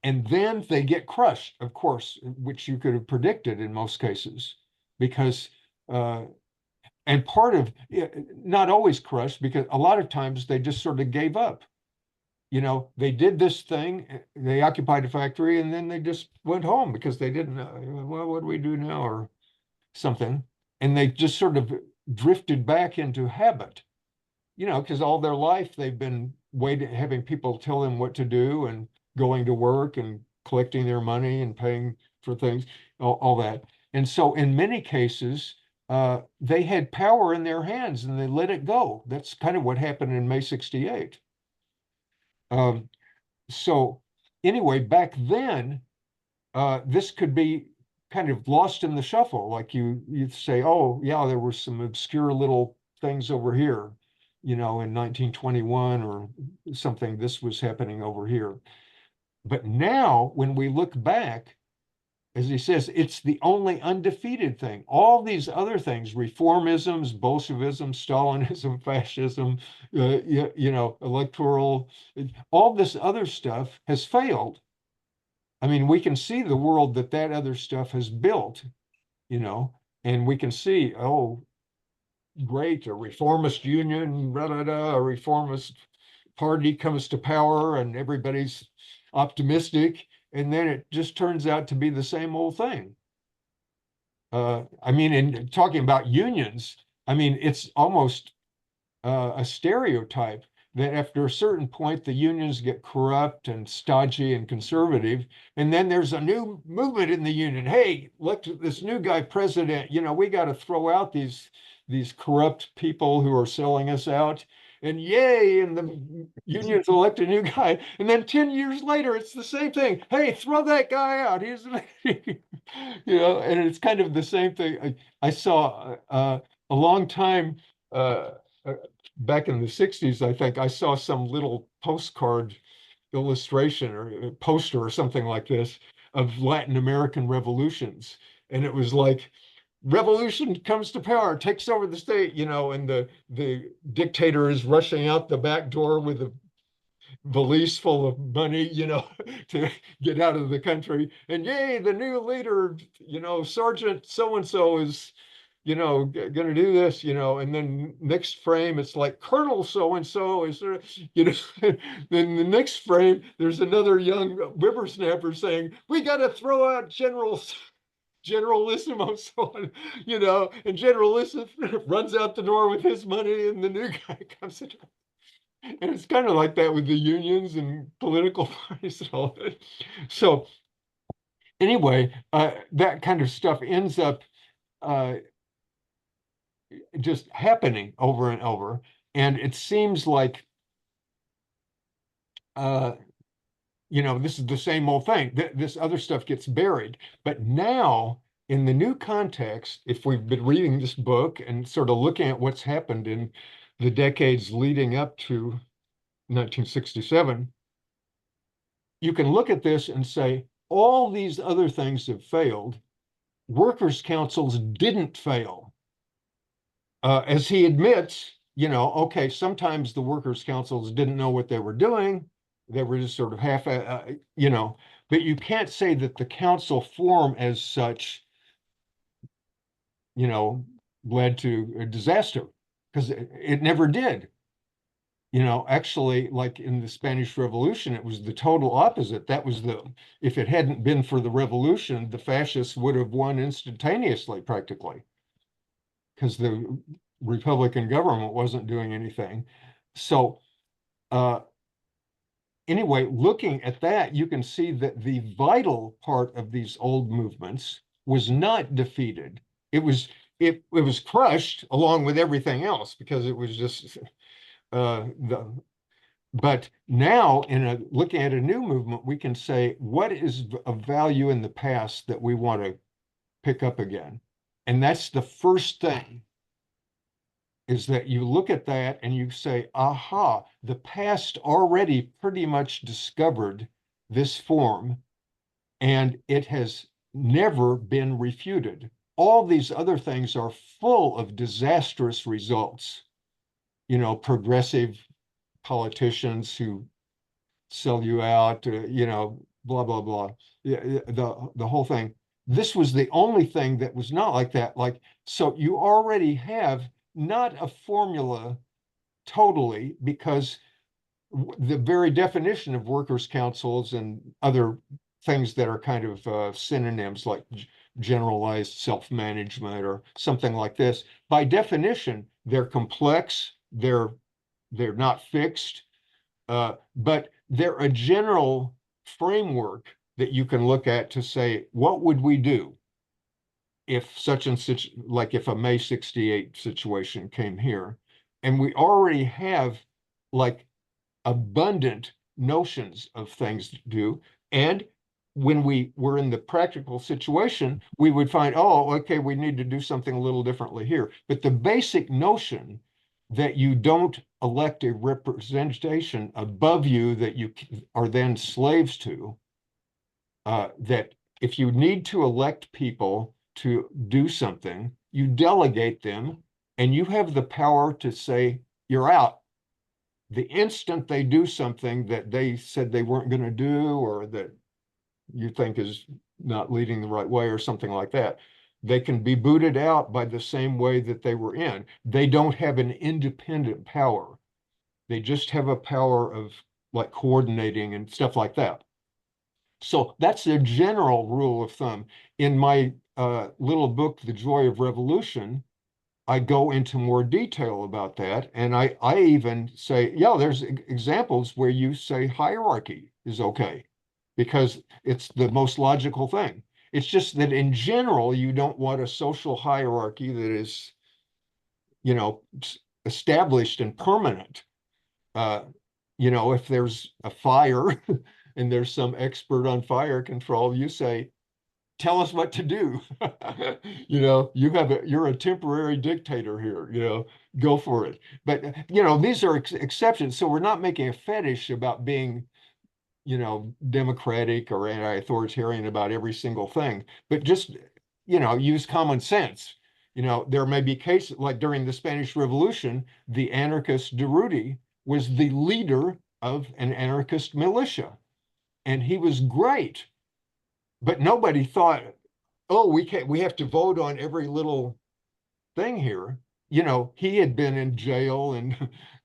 And then they get crushed, of course, which you could have predicted in most cases, because and part of, not always crushed, because a lot of times they just sort of gave up. They did this thing, they occupied a factory, and then they just went home because they didn't know, well, what do we do now, or something. And they just sort of drifted back into habit, because all their life they've been having people tell them what to do, and going to work and collecting their money and paying for things, all that. And so in many cases, they had power in their hands and they let it go. That's kind of what happened in May 68. So anyway, back then, this could be kind of lost in the shuffle. Like, you'd say, oh yeah, there were some obscure little things over here, in 1921 or something, this was happening over here. But now, when we look back, as he says, it's the only undefeated thing. All these other things, reformisms, Bolshevism, Stalinism, fascism, electoral, all this other stuff has failed. I mean, we can see the world that other stuff has built, and we can see, oh, great, a reformist union, a reformist party comes to power and everybody's optimistic, and then it just turns out to be the same old thing. I mean, in talking about unions, I mean, it's almost a stereotype that after a certain point, the unions get corrupt and stodgy and conservative. And then there's a new movement in the union. Hey, look, this new guy president, you know, we got to throw out these corrupt people who are selling us out. And yay, and the unions elect a new guy. And then 10 years later, it's the same thing. Hey, throw that guy out. He's, you know, and it's kind of the same thing. I saw a long time back in the 60s, I think I saw some little postcard illustration or a poster or something like this of Latin American revolutions. And it was like, revolution comes to power, takes over the state, you know, and the dictator is rushing out the back door with a valise full of money, you know, to get out of the country. And yay, the new leader, you know, Sergeant so-and-so is, you know, going to do this, you know, and then next frame, it's like Colonel so-and-so is, you know, then the next frame, there's another young whippersnapper saying, we got to throw out Generalissimo, so, you know, and Generalissimo runs out the door with his money and the new guy comes in. And it's kind of like that with the unions and political parties and all that. So anyway, that kind of stuff ends up just happening over and over. And it seems like, you know, this is the same old thing. This other stuff gets buried. But now, in the new context, if we've been reading this book and sort of looking at what's happened in the decades leading up to 1967, you can look at this and say, all these other things have failed. Workers' councils didn't fail. As he admits, you know, okay, sometimes the workers' councils didn't know what they were doing. They were just sort of half, you know, but you can't say that the council form as such, you know, led to a disaster, because it never did. You know, actually, like in the Spanish Revolution, it was the total opposite. That was if it hadn't been for the revolution, the fascists would have won instantaneously, practically, because the Republican government wasn't doing anything. So anyway, looking at that, you can see that the vital part of these old movements was not defeated. It was crushed along with everything else, because it was just but now looking at a new movement, we can say, what is of value in the past that we want to pick up again? And that's the first thing, is that you look at that and you say, aha, the past already pretty much discovered this form, and it has never been refuted. All these other things are full of disastrous results. You know, progressive politicians who sell you out, you know, blah, blah, blah. The whole thing. This was the only thing that was not like that. Like, so you already have not a formula totally, because the very definition of workers' councils and other things that are kind of synonyms, like generalized self-management or something like this, by definition, they're complex, they're not fixed, but they're a general framework that you can look at to say, what would we do if such and such, like if a May 68 situation came here? And we already have like abundant notions of things to do. And when we were in the practical situation, we would find, oh, okay, we need to do something a little differently here. But the basic notion that you don't elect a representation above you that you are then slaves to, that if you need to elect people to do something, you delegate them, and you have the power to say, you're out. The instant they do something that they said they weren't going to do, or that you think is not leading the right way, or something like that, they can be booted out by the same way that they were in. They don't have an independent power. They just have a power of like coordinating and stuff like that. So that's the general rule of thumb. In my little book, The Joy of Revolution, I go into more detail about that. And I even say, yeah, there's examples where you say hierarchy is okay because it's the most logical thing. It's just that in general, you don't want a social hierarchy that is, you know, established and permanent. You know, if there's a fire and there's some expert on fire control, you say, tell us what to do. You know, you're a temporary dictator here, you know, go for it. But, you know, these are exceptions. So we're not making a fetish about being, you know, democratic or anti-authoritarian about every single thing, but just, you know, use common sense. You know, there may be cases like during the Spanish Revolution, the anarchist Durruti was the leader of an anarchist militia, and he was great. But nobody thought, oh, we have to vote on every little thing here. You know, he had been in jail and,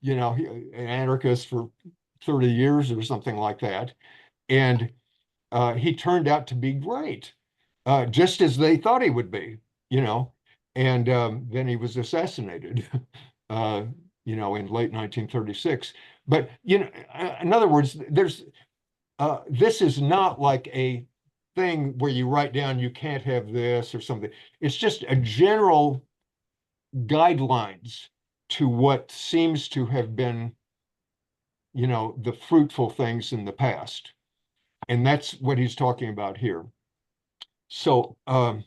you know, an anarchist for 30 years or something like that. And he turned out to be great, just as they thought he would be, you know. And then he was assassinated, uh, you know, in late 1936. But, you know, in other words, this is not like a thing where you write down you can't have this or something. It's just a general guidelines to what seems to have been, you know, the fruitful things in the past. And that's what he's talking about here. So I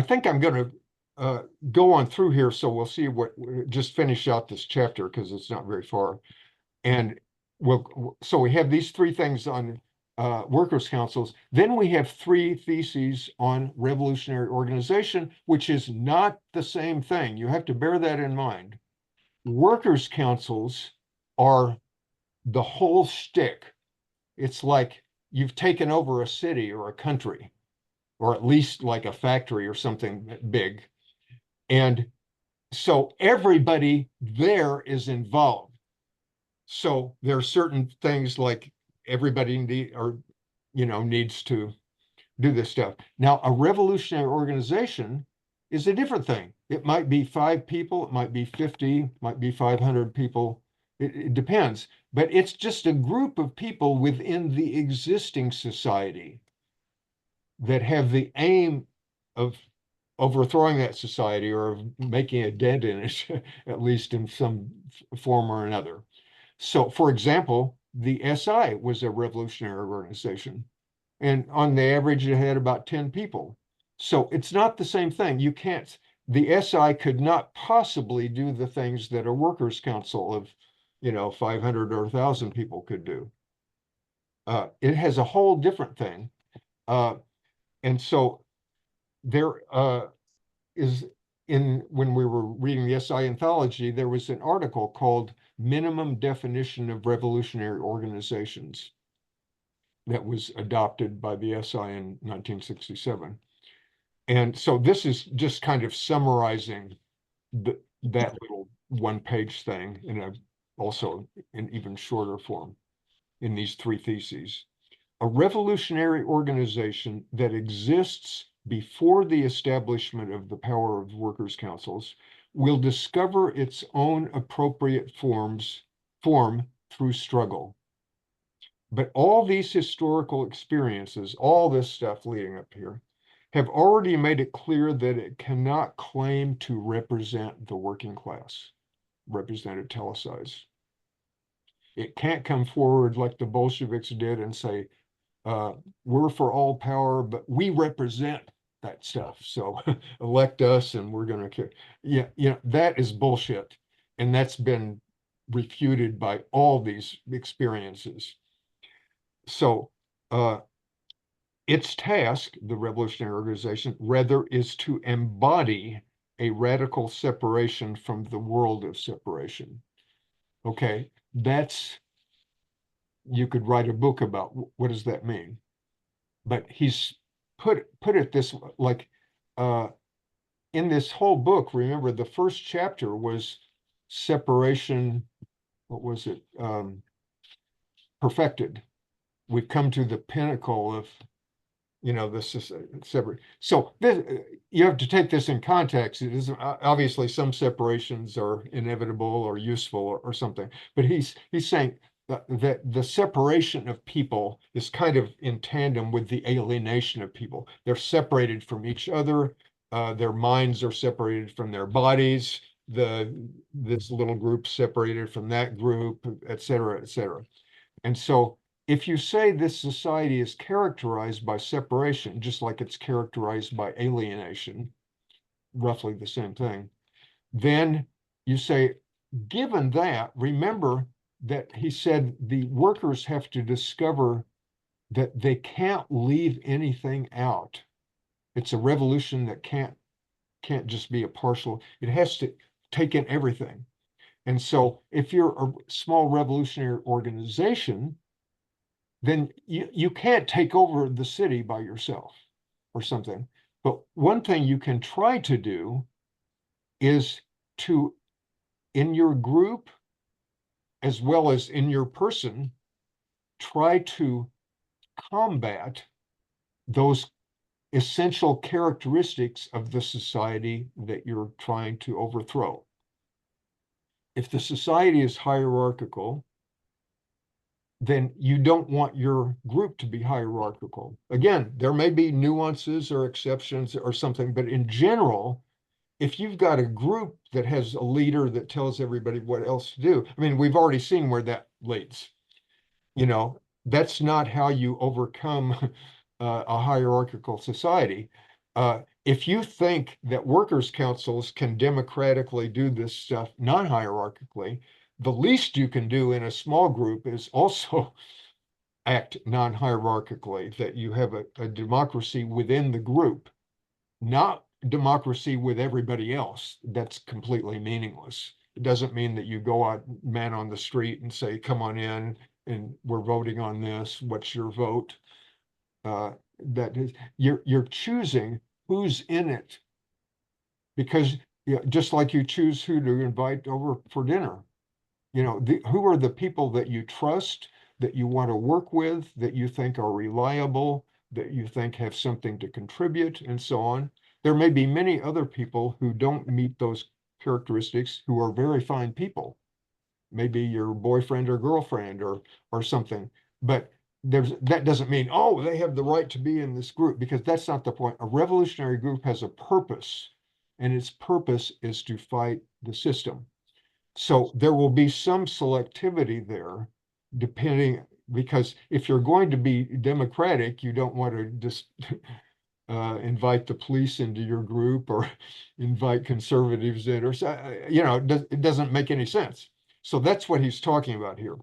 think I'm going to go on through here. So we'll see just finish out this chapter because it's not very far. And so we have these three things on workers' councils. Then we have three theses on revolutionary organization, which is not the same thing. You have to bear that in mind. Workers' councils are the whole shtick. It's like you've taken over a city or a country, or at least like a factory or something big. And so everybody there is involved. So there are certain things like everybody needs to do this stuff. Now, a revolutionary organization is a different thing. It might be 5 people, it might be 50, might be 500 people. It depends, but it's just a group of people within the existing society that have the aim of overthrowing that society or of making a dent in it, at least in some form or another. So, for example, the SI was a revolutionary organization, and on the average, it had about 10 people. So it's not the same thing. The SI could not possibly do the things that a workers' council of, 500 or 1,000 people could do. It has a whole different thing. And so there is, when we were reading the SI Anthology, there was an article called Minimum Definition of Revolutionary Organizations that was adopted by the SI in 1967. And so this is just kind of summarizing that little one-page thing also in even shorter form in these three theses. A revolutionary organization that exists before the establishment of the power of workers' councils will discover its own appropriate form through struggle. But all these historical experiences, all this stuff leading up here, have already made it clear that it cannot claim to represent the working class, represent italicized. It can't come forward like the Bolsheviks did and say, we're for all power, but we represent that stuff. So elect us and we're going to, that is bullshit. And that's been refuted by all these experiences. So its task, the revolutionary organization, rather is to embody a radical separation from the world of separation. Okay, you could write a book about what does that mean? But he's put it this like in this whole book, remember the first chapter was separation, what was it? Perfected. We've come to the pinnacle of, this is separate. So this, you have to take this in context. It is obviously some separations are inevitable or useful or something, but he's saying that the separation of people is kind of in tandem with the alienation of people. They're separated from each other. Their minds are separated from their bodies. This little group separated from that group, et cetera, et cetera. And so if you say this society is characterized by separation, just like it's characterized by alienation, roughly the same thing, then you say, given that, remember that he said the workers have to discover that they can't leave anything out. It's a revolution that can't just be a partial, it has to take in everything. And so if you're a small revolutionary organization, then you can't take over the city by yourself or something. But one thing you can try to do is to, in your group, as well as in your person, try to combat those essential characteristics of the society that you're trying to overthrow. If the society is hierarchical, then you don't want your group to be hierarchical. Again, there may be nuances or exceptions or something, but in general, if you've got a group that has a leader that tells everybody what else to do, I mean, we've already seen where that leads. That's not how you overcome a hierarchical society. If you think that workers' councils can democratically do this stuff non-hierarchically, the least you can do in a small group is also act non-hierarchically, that you have a democracy within the group, not democracy with everybody else. That's completely meaningless. It doesn't mean that you go out, man on the street, and say, come on in, and we're voting on this. What's your vote? That is, you're choosing who's in it, because just like you choose who to invite over for dinner. Who are the people that you trust, that you want to work with, that you think are reliable, that you think have something to contribute, and so on. There may be many other people who don't meet those characteristics who are very fine people. Maybe your boyfriend or girlfriend or something. But that doesn't mean, oh, they have the right to be in this group, because that's not the point. A revolutionary group has a purpose, and its purpose is to fight the system. So there will be some selectivity there, depending, because if you're going to be democratic, you don't want to just invite the police into your group or invite conservatives in, or it doesn't make any sense. So that's what he's talking about here.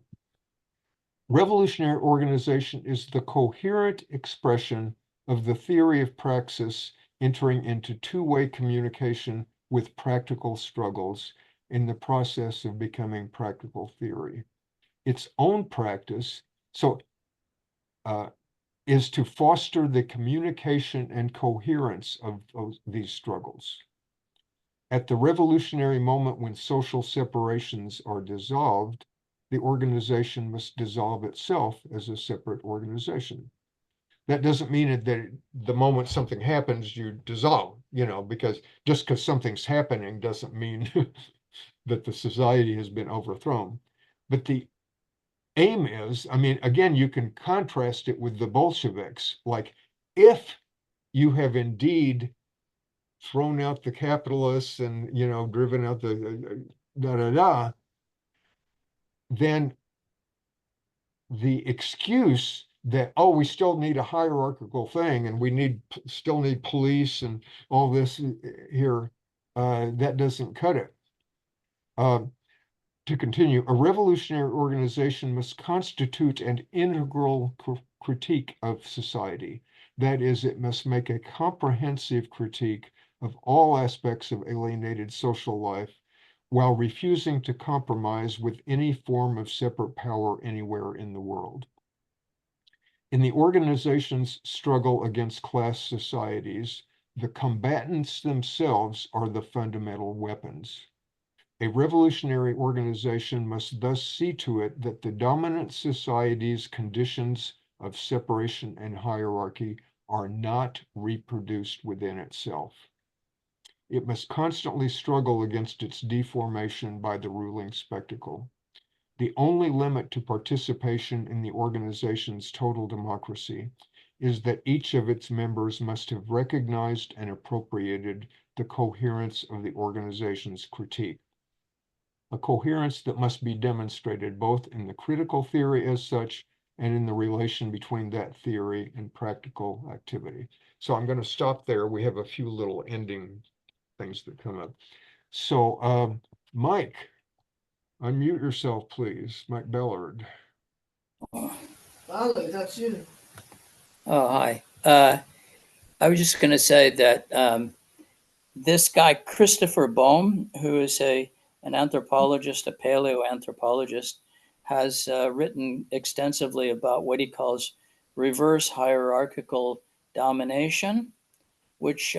Revolutionary organization is the coherent expression of the theory of praxis entering into two-way communication with practical struggles in the process of becoming practical theory. Its own practice, is to foster the communication and coherence of these struggles. At the revolutionary moment when social separations are dissolved, the organization must dissolve itself as a separate organization. That doesn't mean that the moment something happens, you dissolve, because just because something's happening doesn't mean that the society has been overthrown. But the aim is, I mean, again, you can contrast it with the Bolsheviks. Like, if you have indeed thrown out the capitalists and, driven out the then the excuse that, oh, we still need a hierarchical thing and we still need police and all this here, that doesn't cut it. To continue, a revolutionary organization must constitute an integral critique of society. That is, it must make a comprehensive critique of all aspects of alienated social life, while refusing to compromise with any form of separate power anywhere in the world. In the organization's struggle against class societies, the combatants themselves are the fundamental weapons. A revolutionary organization must thus see to it that the dominant society's conditions of separation and hierarchy are not reproduced within itself. It must constantly struggle against its deformation by the ruling spectacle. The only limit to participation in the organization's total democracy is that each of its members must have recognized and appropriated the coherence of the organization's critique. A coherence that must be demonstrated both in the critical theory as such and in the relation between that theory and practical activity. So I'm going to stop there. We have a few little ending things that come up. So, Mike, unmute yourself, please. Mike Bellard. Valerie, that's you. Oh, hi. I was just going to say that this guy, Christopher Bohm, who is an anthropologist, a paleoanthropologist, has written extensively about what he calls reverse hierarchical domination, which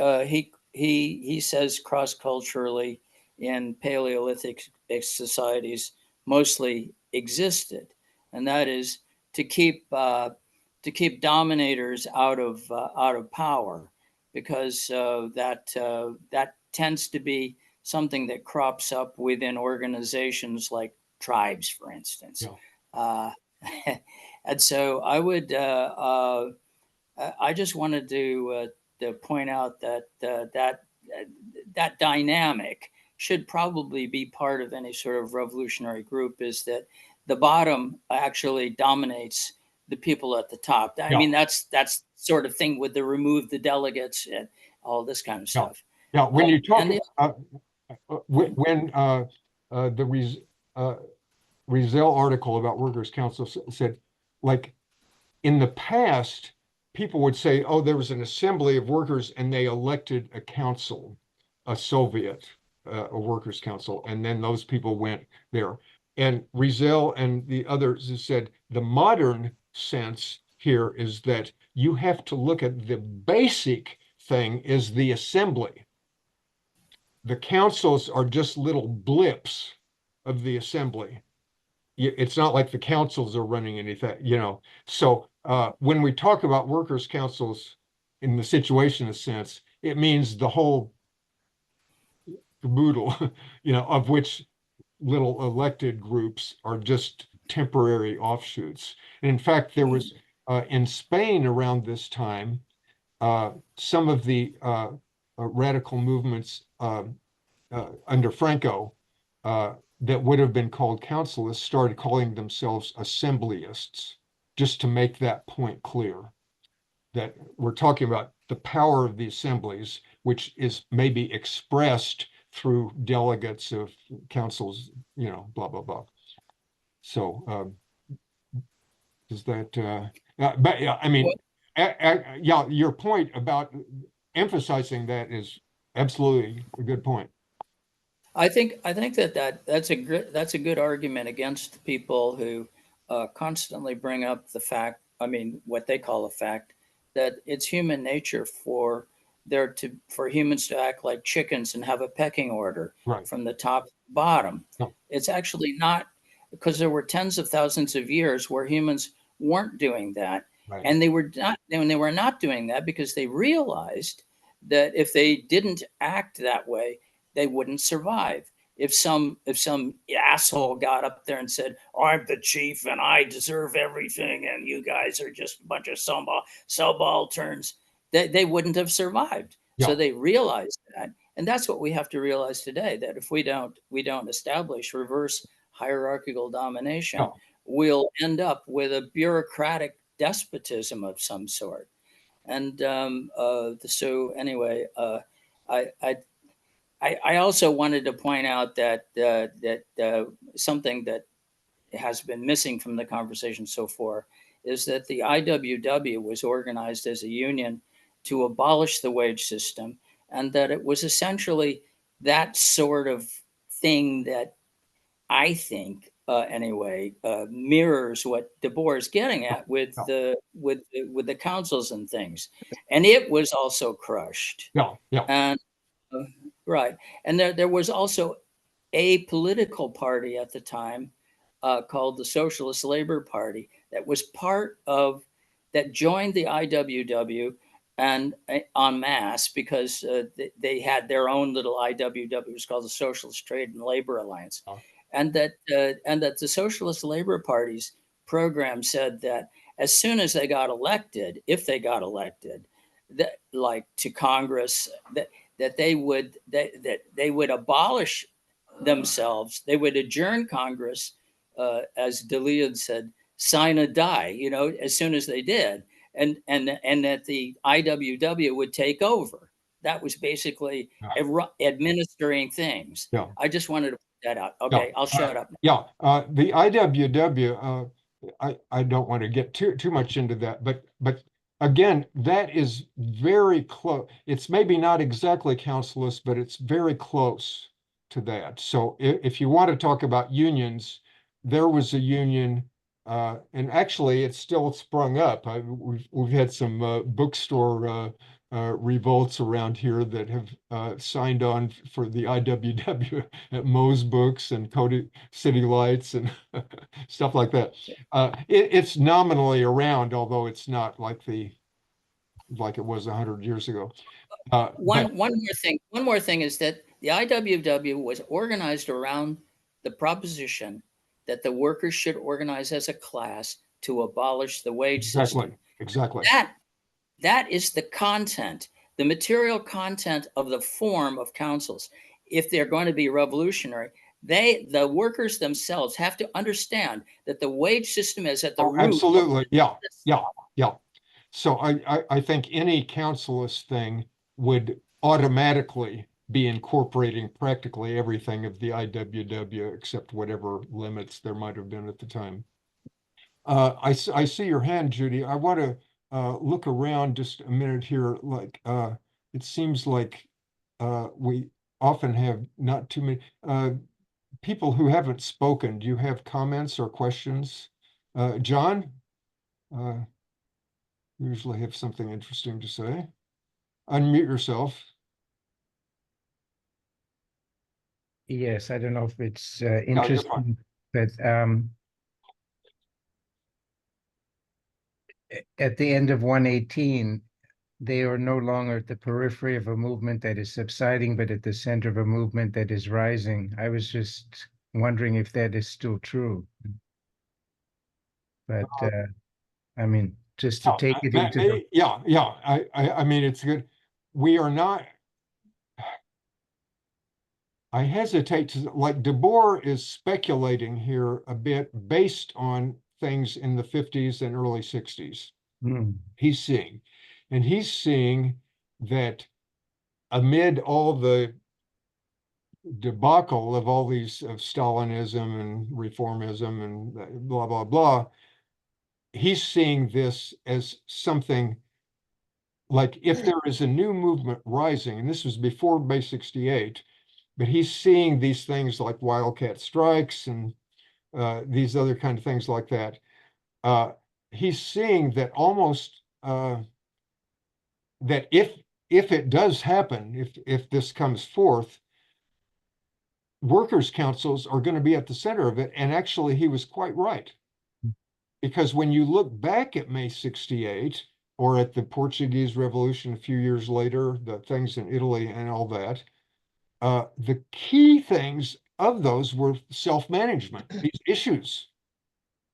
he says cross-culturally in Paleolithic societies mostly existed, and that is to keep dominators out of power, because that tends to be something that crops up within organizations like tribes, for instance. Yeah. And so I just wanted to point out that that dynamic should probably be part of any sort of revolutionary group, is that the bottom actually dominates the people at the top. I mean, that's sort of thing with the remove the delegates and all this kind of stuff. Yeah, when you talk, when the Rizal article about Workers' Council said, like, in the past, people would say, oh, there was an assembly of workers and they elected a council, a Soviet, a workers' council, and then those people went there. And Rizal and the others have said the modern sense here is that you have to look at the basic thing is the assembly. The councils are just little blips of the assembly. It's not like the councils are running anything, you know. So when we talk about workers' councils in the situationist sense, it means the whole caboodle, you know, of which little elected groups are just temporary offshoots. And in fact, there was in Spain around this time, some of the radical movements under Franco that would have been called councilists started calling themselves assemblyists, just to make that point clear, that we're talking about the power of the assemblies, which is maybe expressed through delegates of councils, you know, blah, blah, blah. So is that, but yeah, I mean, yeah, your point about emphasizing that is absolutely a good point. I think that's a good argument against people who constantly bring up the fact, I mean, what they call a fact, that it's human nature for humans to act like chickens and have a pecking order from the top to the bottom. No. It's actually not, because there were tens of thousands of years where humans weren't doing that. Right. And they were not doing that because they realized that if they didn't act that way, they wouldn't survive. If some asshole got up there and said, I'm the chief and I deserve everything and you guys are just a bunch of subalterns, they wouldn't have survived. Yeah. So they realized that. And that's what we have to realize today, that if we don't establish reverse hierarchical domination, we'll end up with a bureaucratic despotism of some sort. And so anyway, I also wanted to point out that something that has been missing from the conversation so far is that the IWW was organized as a union to abolish the wage system, and that it was essentially that sort of thing that I think mirrors what Debord is getting at with the councils and things, and it was also crushed. Yeah. And right, and there was also a political party at the time called the Socialist Labor Party that was that joined the IWW and en masse because they had their own little IWW. It was called the Socialist Trade and Labor Alliance. Oh. And that the Socialist Labor Party's program said that as soon as they got elected, if they got elected, that like to Congress, that they would abolish themselves. They would adjourn Congress, as Deleon said, sine die. As soon as they did, and that the IWW would take over. That was basically administering things. Yeah. I just wanted to put that out. Okay, yeah. I'll shut up. Yeah, the IWW. I don't want to get too much into that, but again, that is very close. It's maybe not exactly councilist, but it's very close to that. So if you want to talk about unions, there was a union, and actually it's still sprung up. We've had some bookstore revolts around here that have signed on for the IWW at Moe's Books and Cody City Lights and stuff like that. It's nominally around, although it's not like it was 100 years ago. One more thing is that the IWW was organized around the proposition that the workers should organize as a class to abolish the wage system. Exactly. That is the content, the material content of the form of councils. If they're going to be revolutionary, the workers themselves have to understand that the wage system is at the root. Absolutely. Yeah. So I think any councilist thing would automatically be incorporating practically everything of the IWW except whatever limits there might have been at the time. I see your hand, Judy. I want to look around just a minute here. Like it seems like we often have not too many people who haven't spoken. Do you have comments or questions? John, you usually have something interesting to say. Unmute yourself. Yes, I don't know if it's interesting, but at the end of 118, they are no longer at the periphery of a movement that is subsiding, but at the center of a movement that is rising. I was just wondering if that is still true. But I mean, just to take it into the... Yeah. I mean, it's good. We are not... I hesitate to, like, Debord is speculating here a bit based on things in the 50s and early 60s. He's seeing that amid all the debacle of all these of Stalinism and reformism and blah, blah, blah, he's seeing this as something like if there is a new movement rising, and this was before May 68, but he's seeing these things like wildcat strikes and these other kind of things like that. He's seeing that almost that if it does happen, if this comes forth, workers' councils are going to be at the center of it. And actually, he was quite right. Because when you look back at May 68, or at the Portuguese Revolution a few years later, the things in Italy and all that, the key things of those were self-management, these issues.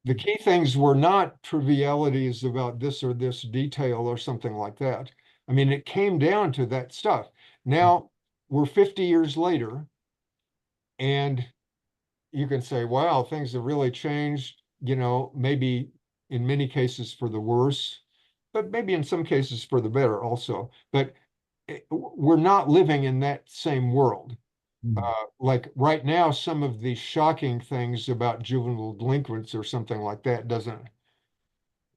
The key things were not trivialities about this or this detail or something like that. I mean, it came down to that stuff. Now, we're 50 years later, and you can say, wow, things have really changed, maybe in many cases for the worse, but maybe in some cases for the better also. But we're not living in that same world. Like right now, some of the shocking things about juvenile delinquents or something like that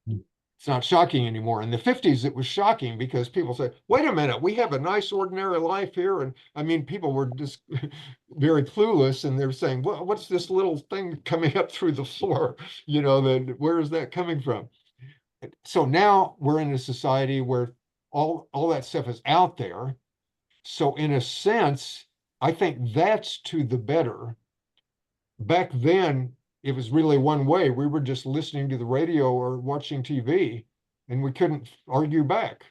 it's not shocking anymore. In the 50s, it was shocking because people say, wait a minute, we have a nice ordinary life here. And I mean, people were just very clueless and they're saying, well, what's this little thing coming up through the floor? Where is that coming from? So now we're in a society where all that stuff is out there. So in a sense, I think that's to the better. Back then, it was really one way. We were just listening to the radio or watching TV, and we couldn't argue back.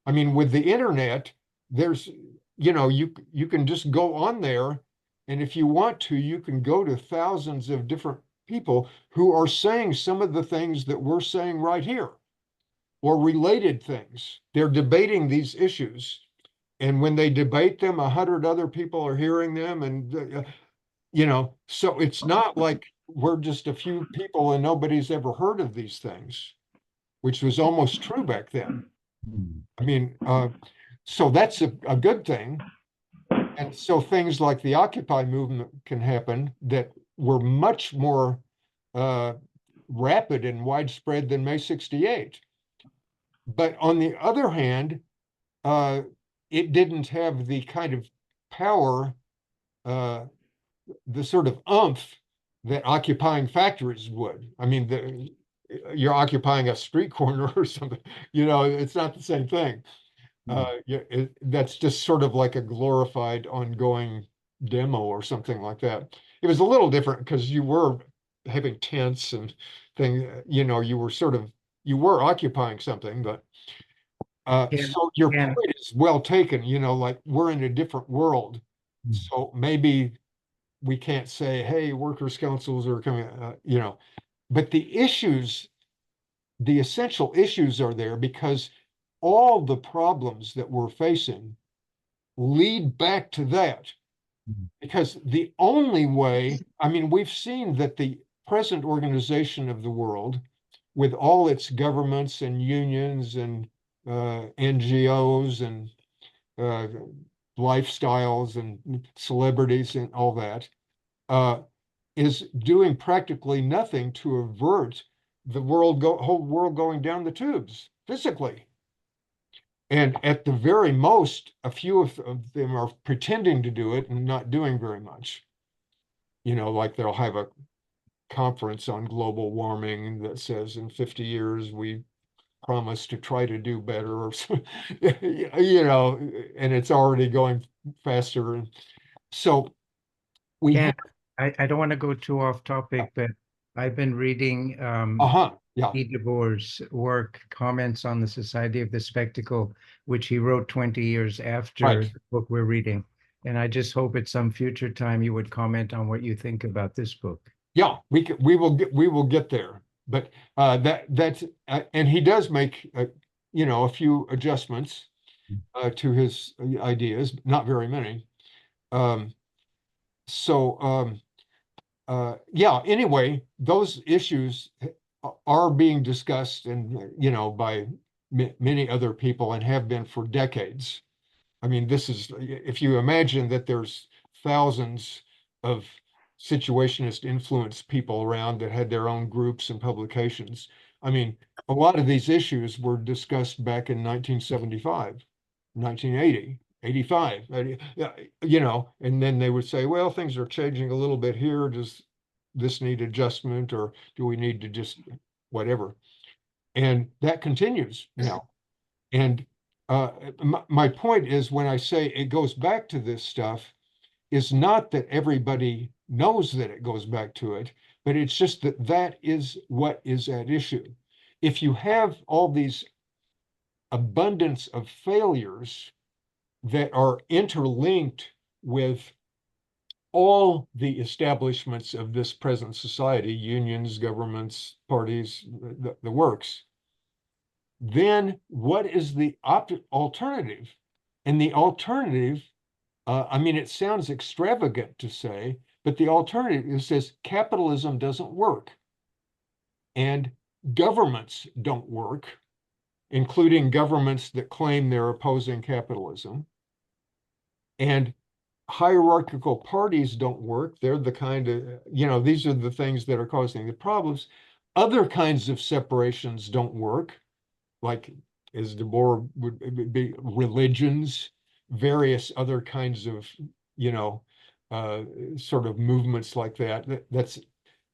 I mean, with the internet, there's, you can just go on there, and if you want to, you can go to thousands of different people who are saying some of the things that we're saying right here, or related things. They're debating these issues. And when they debate them, 100 other people are hearing them, and so it's not like we're just a few people and nobody's ever heard of these things, which was almost true back then. I mean, so that's a good thing. And so things like the Occupy movement can happen that were much more rapid and widespread than May 68. But on the other hand, it didn't have the kind of power, the sort of oomph that occupying factories would. I mean, you're occupying a street corner or something, it's not the same thing. That's just sort of like a glorified ongoing demo or something like that. It was a little different because you were having tents and things, you were occupying something, but so your point is well taken, like we're in a different world. So maybe we can't say, hey, workers' councils are coming, but the essential issues are there because all the problems that we're facing lead back to that. Because the only way, I mean, we've seen that the present organization of the world, with all its governments and unions and NGOs and lifestyles and celebrities and all that, is doing practically nothing to avert the whole world going down the tubes physically. And at the very most, a few of them are pretending to do it and not doing very much. Like they'll have a conference on global warming that says in 50 years we promise to try to do better, or and it's already going faster. And so I don't want to go too off topic, but I've been reading Guy Debord's work, Comments on the Society of the Spectacle, which he wrote 20 years after the book we're reading. And I just hope at some future time you would comment on what you think about this book. Yeah, we will get there. But that's and he does make a few adjustments to his ideas, not very many. Anyway, those issues are being discussed and by many other people and have been for decades. I mean, this is, if you imagine that there's thousands of situationist influenced people around that had their own groups and publications. I mean, a lot of these issues were discussed back in 1975, 1980, 85, and then they would say, well, things are changing a little bit here. Does this need adjustment, or do we need to just whatever? And that continues now. And my point is, when I say it goes back to this stuff, is not that everybody knows that it goes back to it, but it's just that that is what is at issue. If you have all these abundance of failures that are interlinked with all the establishments of this present society, unions, governments, parties, the works, then what is the alternative? And the alternative, I mean, it sounds extravagant to say, but the alternative says capitalism doesn't work and governments don't work, including governments that claim they're opposing capitalism. And hierarchical parties don't work. They're the kind of, these are the things that are causing the problems. Other kinds of separations don't work, like as Debord would be religions, various other kinds of, sort of movements like that. That's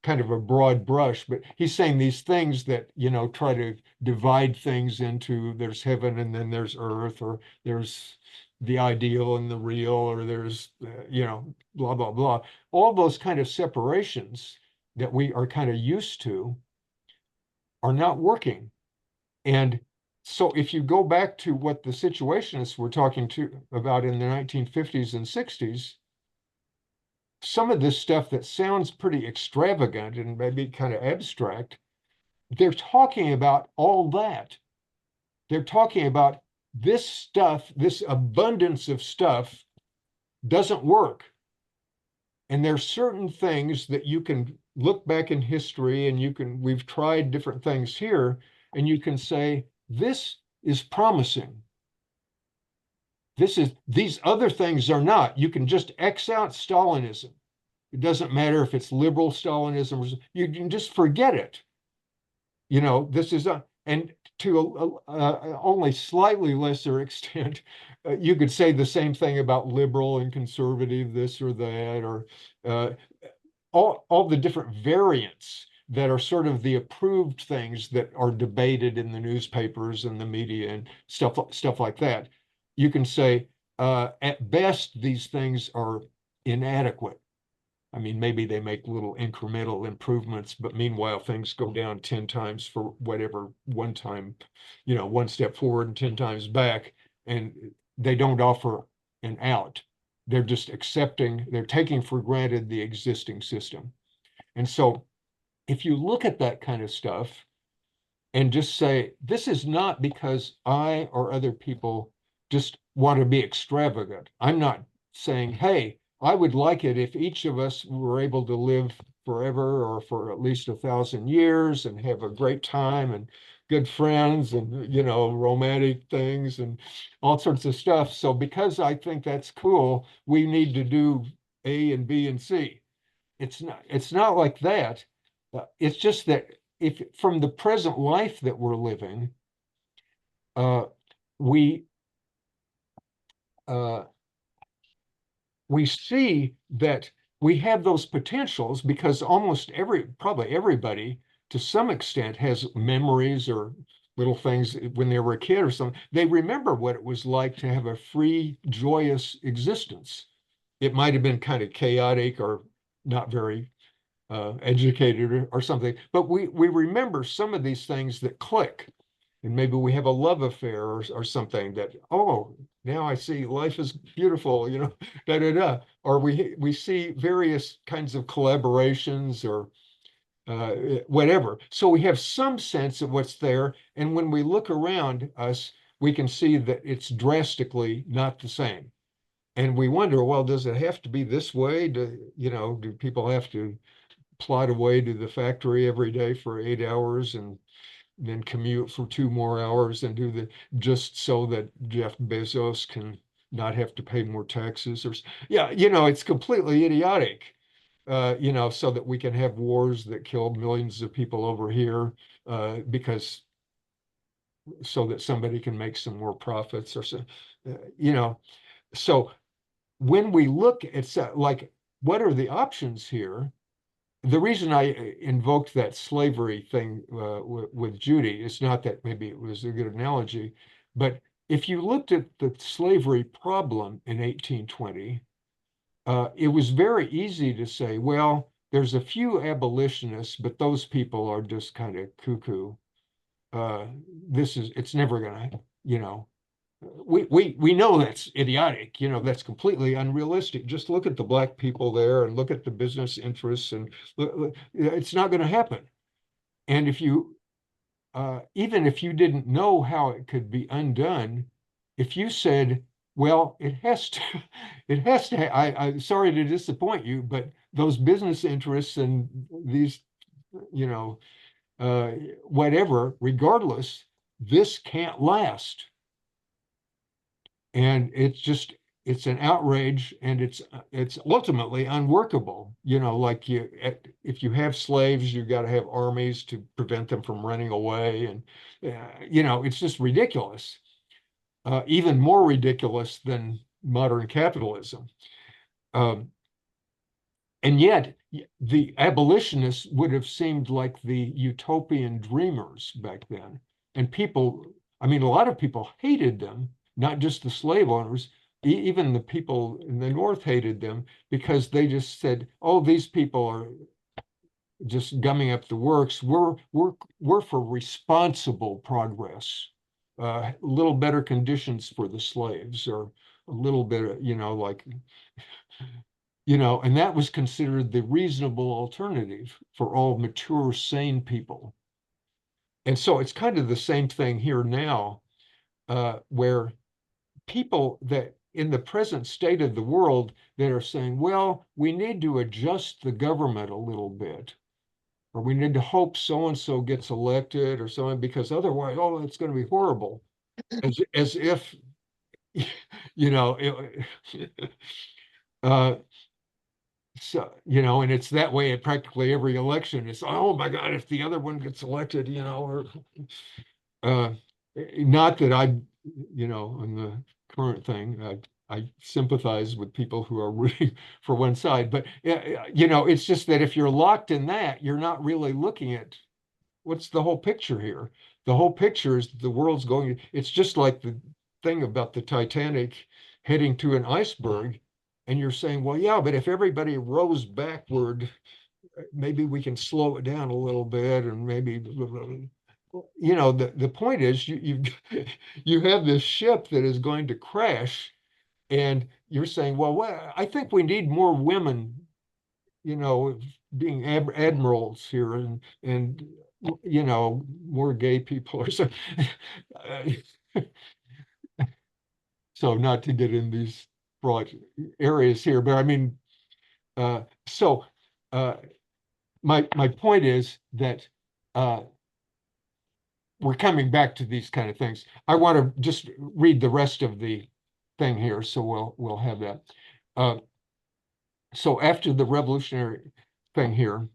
kind of a broad brush, but he's saying these things that, try to divide things into there's heaven and then there's earth, or there's, the ideal and the real, or there's, you know, blah, blah, blah. All those kind of separations that we are kind of used to are not working. And so if you go back to what the situationists were talking about in the 1950s and 60s, some of this stuff that sounds pretty extravagant and maybe kind of abstract, they're talking about all that. They're talking about this stuff, this abundance of stuff doesn't work. And there's certain things that you can look back in history and we've tried different things here, and you can say, this is promising. These other things are not. You can just X out Stalinism. It doesn't matter if it's liberal Stalinism, or you can just forget it. You know, this is and to only slightly lesser extent, you could say the same thing about liberal and conservative, this or that, or all the different variants that are sort of the approved things that are debated in the newspapers and the media and stuff like that. You can say, at best, these things are inadequate. I mean, maybe they make little incremental improvements, but meanwhile, things go down 10 times for whatever one time, you know, one step forward and 10 times back, and they don't offer an out. They're just accepting, they're taking for granted the existing system. And so if you look at that kind of stuff and just say, this is not because I or other people just want to be extravagant. I'm not saying, hey, I would like it if each of us were able to live forever or for at least 1,000 years and have a great time and good friends and, you know, romantic things and all sorts of stuff. So because I think that's cool, we need to do A and B and C. It's not like that. It's just that if from the present life that we're living, we see that we have those potentials because almost probably everybody to some extent has memories or little things when they were a kid or something. They remember what it was like to have a free, joyous existence. It might have been kind of chaotic or not very educated or something, but we remember some of these things that click. And maybe we have a love affair or something that, oh, now I see life is beautiful, you know, da da da. Or we see various kinds of collaborations or whatever. So we have some sense of what's there. And when we look around us, we can see that it's drastically not the same. And we wonder, well, does it have to be this way? Do people have to plod away to the factory every day for 8 hours and then commute for 2 more hours and just so that Jeff Bezos can not have to pay more taxes it's completely idiotic, so that we can have wars that kill millions of people over here, because so that somebody can make some more profits or so, so when we look at like, what are the options here? The reason I invoked that slavery thing with Judy is not that maybe it was a good analogy, but if you looked at the slavery problem in 1820, it was very easy to say, well, there's a few abolitionists, but those people are just kind of cuckoo. It's never gonna, we know that's idiotic, that's completely unrealistic. Just look at the black people there and look at the business interests, and it's not going to happen. And if you, even if you didn't know how it could be undone, if you said, well, it has to, I'm sorry to disappoint you, but those business interests and these, whatever, regardless, this can't last. And it's an outrage, and it's ultimately unworkable. Like if you have slaves, you got to have armies to prevent them from running away, and it's just ridiculous. Even more ridiculous than modern capitalism. And yet the abolitionists would have seemed like the utopian dreamers back then. And a lot of people hated them, not just the slave owners, even the people in the North hated them because they just said, oh, these people are just gumming up the works. We're for responsible progress, a little better conditions for the slaves, or a little bit of, like, and that was considered the reasonable alternative for all mature, sane people. And so it's kind of the same thing here now, where people that in the present state of the world that are saying, well, we need to adjust the government a little bit, or we need to hope so-and-so gets elected or something, because otherwise, oh, it's going to be horrible. As if, so, and it's that way at practically every election. It's, oh my God, if the other one gets elected, or not that I, on the current thing, I sympathize with people who are rooting for one side, but it's just that if you're locked in that, you're not really looking at what's the whole picture here. The whole picture is the world's going, it's just like the thing about the Titanic heading to an iceberg. And you're saying, well, yeah, but if everybody rows backward, maybe we can slow it down a little bit, and maybe, the point is you have this ship that is going to crash, and you're saying, well, I think we need more women, being admirals here, and more gay people or something. So not to get in these broad areas here, but I mean, so my point is that we're coming back to these kind of things. I want to just read the rest of the thing here, so we'll have that. So after the revolutionary thing here,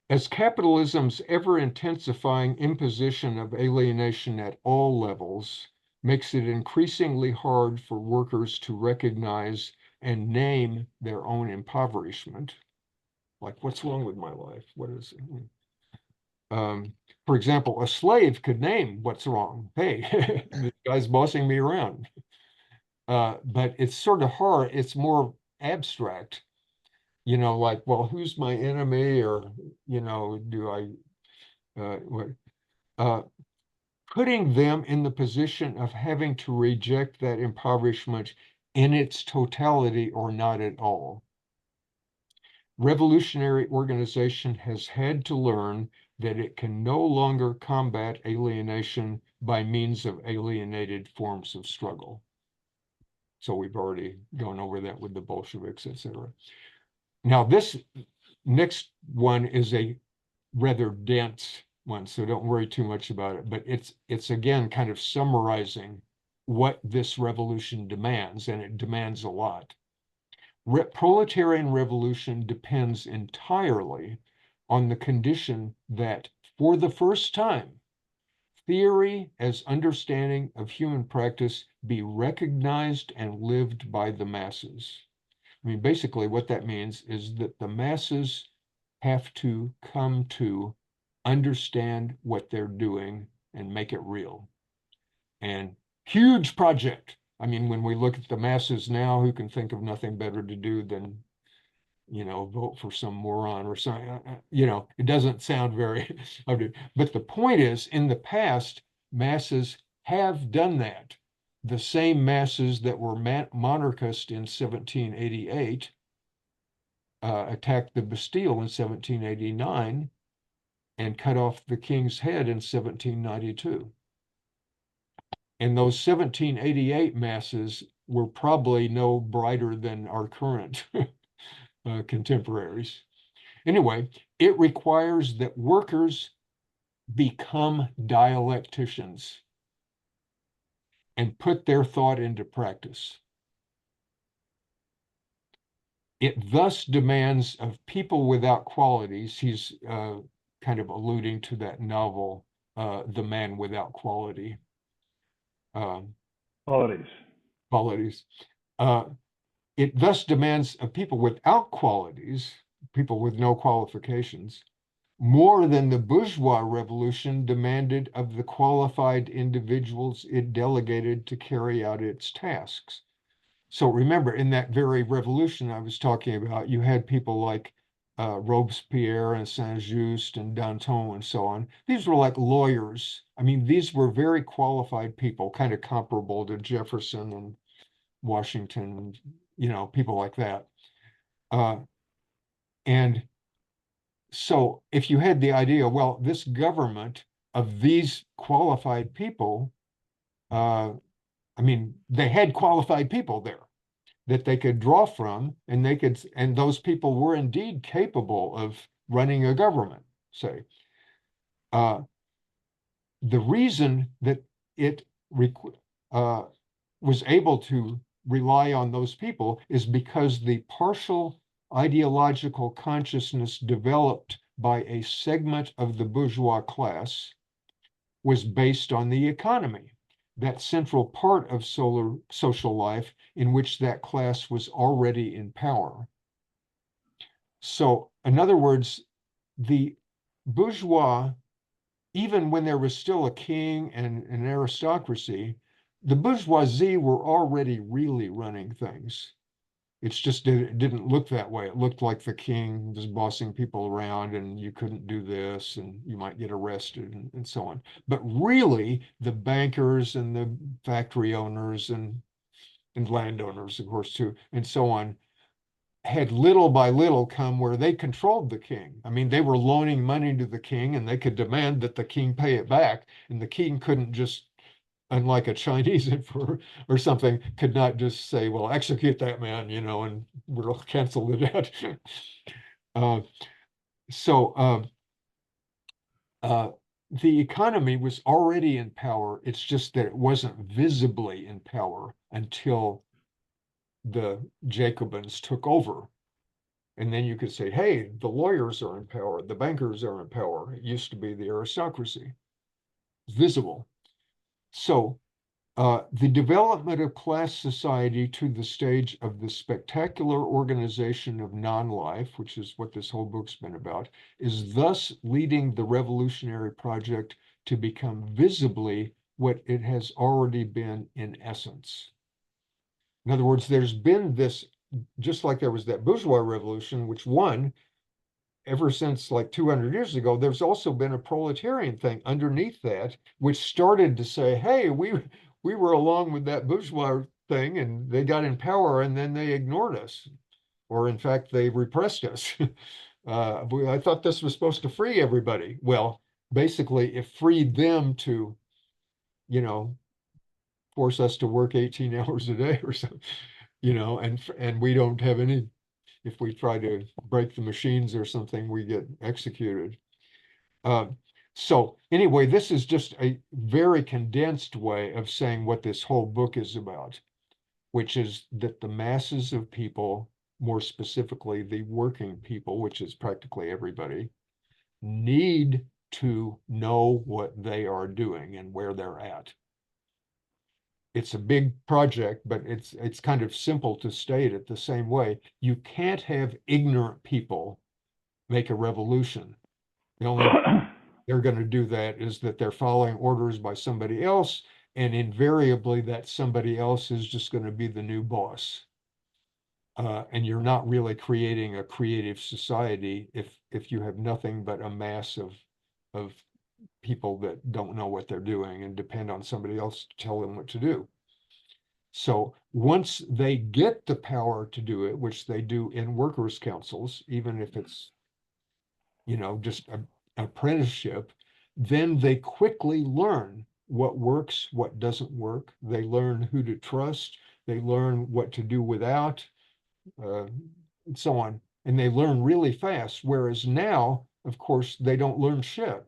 as capitalism's ever-intensifying imposition of alienation at all levels makes it increasingly hard for workers to recognize and name their own impoverishment. Like, what's wrong with my life? What is it? For example, a slave could name what's wrong. Hey, this guy's bossing me around. But it's sort of hard. It's more abstract. Like, well, who's my enemy? Or, do I, putting them in the position of having to reject that impoverishment in its totality or not at all. Revolutionary organization has had to learn that it can no longer combat alienation by means of alienated forms of struggle. So we've already gone over that with the Bolsheviks, etc. Now, this next one is a rather dense one, so don't worry too much about it. But it's again kind of summarizing what this revolution demands, and it demands a lot. Proletarian revolution depends entirely on the condition that, for the first time, theory as understanding of human practice be recognized and lived by the masses. I mean, basically what that means is that the masses have to come to understand what they're doing and make it real. And huge project. I mean, when we look at the masses now, who can think of nothing better to do than, vote for some moron or something, it doesn't sound very, but the point is, in the past, masses have done that. The same masses that were monarchist in 1788 attacked the Bastille in 1789 and cut off the king's head in 1792. And those 1788 masses were probably no brighter than our current contemporaries. Anyway, it requires that workers become dialecticians and put their thought into practice. It thus demands of people without qualities, he's kind of alluding to that novel, The Man Without Quality. Qualities. It thus demands of people without qualities, people with no qualifications, more than the bourgeois revolution demanded of the qualified individuals it delegated to carry out its tasks. So remember, in that very revolution I was talking about, you had people like Robespierre and Saint-Just and Danton and so on. These were like lawyers. I mean, these were very qualified people, kind of comparable to Jefferson and Washington, you know, people like that. And so if you had the idea, well, this government of these qualified people, I mean, they had qualified people there that they could draw from, and they could, and those people were indeed capable of running a government, say. The reason that it was able to rely on those people is because the partial ideological consciousness developed by a segment of the bourgeois class was based on the economy, that central part of social life in which that class was already in power. So, in other words, the bourgeois, even when there was still a king and an aristocracy, the bourgeoisie were already really running things. It's just it didn't look that way. It looked like the king was bossing people around and you couldn't do this and you might get arrested and so on. But really, the bankers and the factory owners and landowners, of course, too, and so on, had little by little come where they controlled the king. I mean, they were loaning money to the king and they could demand that the king pay it back. And the king couldn't just, unlike a Chinese emperor or something, could not just say, well, execute that man, you know, and we'll cancel the debt. The economy was already in power. It's just that it wasn't visibly in power until the Jacobins took over. And then you could say, hey, the lawyers are in power, the bankers are in power. It used to be the aristocracy. It's visible. So the development of class society to the stage of the spectacular organization of non-life, which is what this whole book's been about, is thus leading the revolutionary project to become visibly what it has already been in essence. In other words, there's been this, just like there was that bourgeois revolution, which won ever since like 200 years ago, there's also been a proletarian thing underneath that, which started to say, hey, we were along with that bourgeois thing and they got in power and then they ignored us. Or in fact, they repressed us. I thought this was supposed to free everybody. Well, basically it freed them to, you know, force us to work 18 hours a day or something, you know, and we don't have any, if we try to break the machines or something, we get executed. So anyway, this is just a very condensed way of saying what this whole book is about, which is that the masses of people, more specifically the working people, which is practically everybody, need to know what they are doing and where they're at. It's a big project, but it's kind of simple to state it the same way. You can't have ignorant people make a revolution. The only they're going to do that is that they're following orders by somebody else, and invariably that somebody else is just going to be the new boss. And you're not really creating a creative society if you have nothing but a mass of people that don't know what they're doing and depend on somebody else to tell them what to do. So once they get the power to do it, which they do in workers' councils, even if it's, you know, just an apprenticeship, then they quickly learn what works, what doesn't work. They learn who to trust. They learn what to do without, and so on. And they learn really fast. Whereas now, of course, they don't learn shit.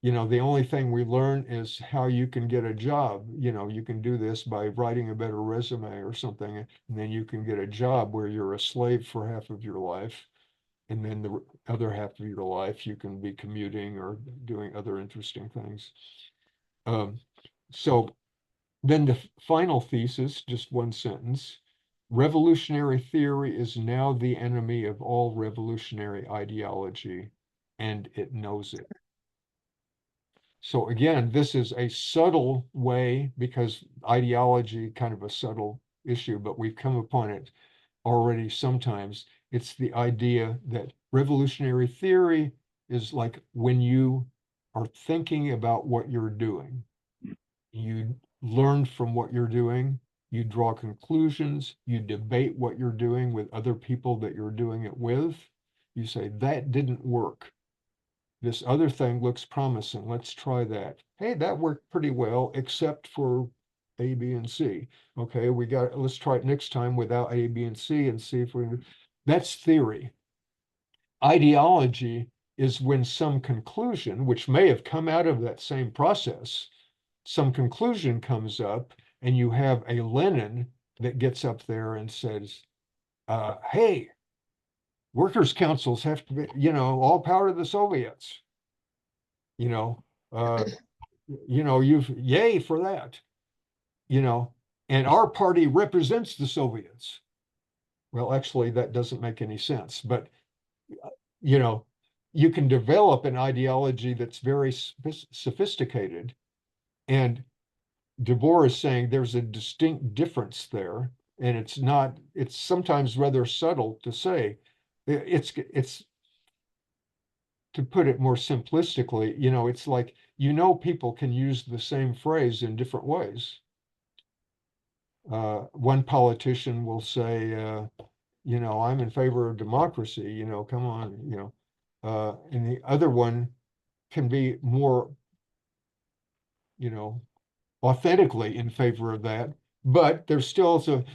You know, the only thing we learn is how you can get a job. You know, you can do this by writing a better resume or something, and then you can get a job where you're a slave for half of your life. And then the other half of your life, you can be commuting or doing other interesting things. So then the final thesis, just one sentence, revolutionary theory is now the enemy of all revolutionary ideology, and it knows it. So again, this is a subtle way, because ideology, kind of a subtle issue, but we've come upon it already sometimes. It's the idea that revolutionary theory is like when you are thinking about what you're doing, you learn from what you're doing, you draw conclusions, you debate what you're doing with other people that you're doing it with. You say, that didn't work. This other thing looks promising. Let's try that. Hey, that worked pretty well, except for A, B, and C. Okay, let's try it next time without A, B, and C and see if we, that's theory. Ideology is when some conclusion, which may have come out of that same process, some conclusion comes up and you have a Lenin that gets up there and says, hey, workers' councils have to be, all power to the Soviets. Yay for that, and our party represents the Soviets. Well, actually, that doesn't make any sense, but, you can develop an ideology that's very sophisticated. And Debord is saying there's a distinct difference there. And it's sometimes rather subtle to say. It's to put it more simplistically, it's like, people can use the same phrase in different ways. One politician will say, I'm in favor of democracy, come on, and the other one can be more, authentically in favor of that, but there's still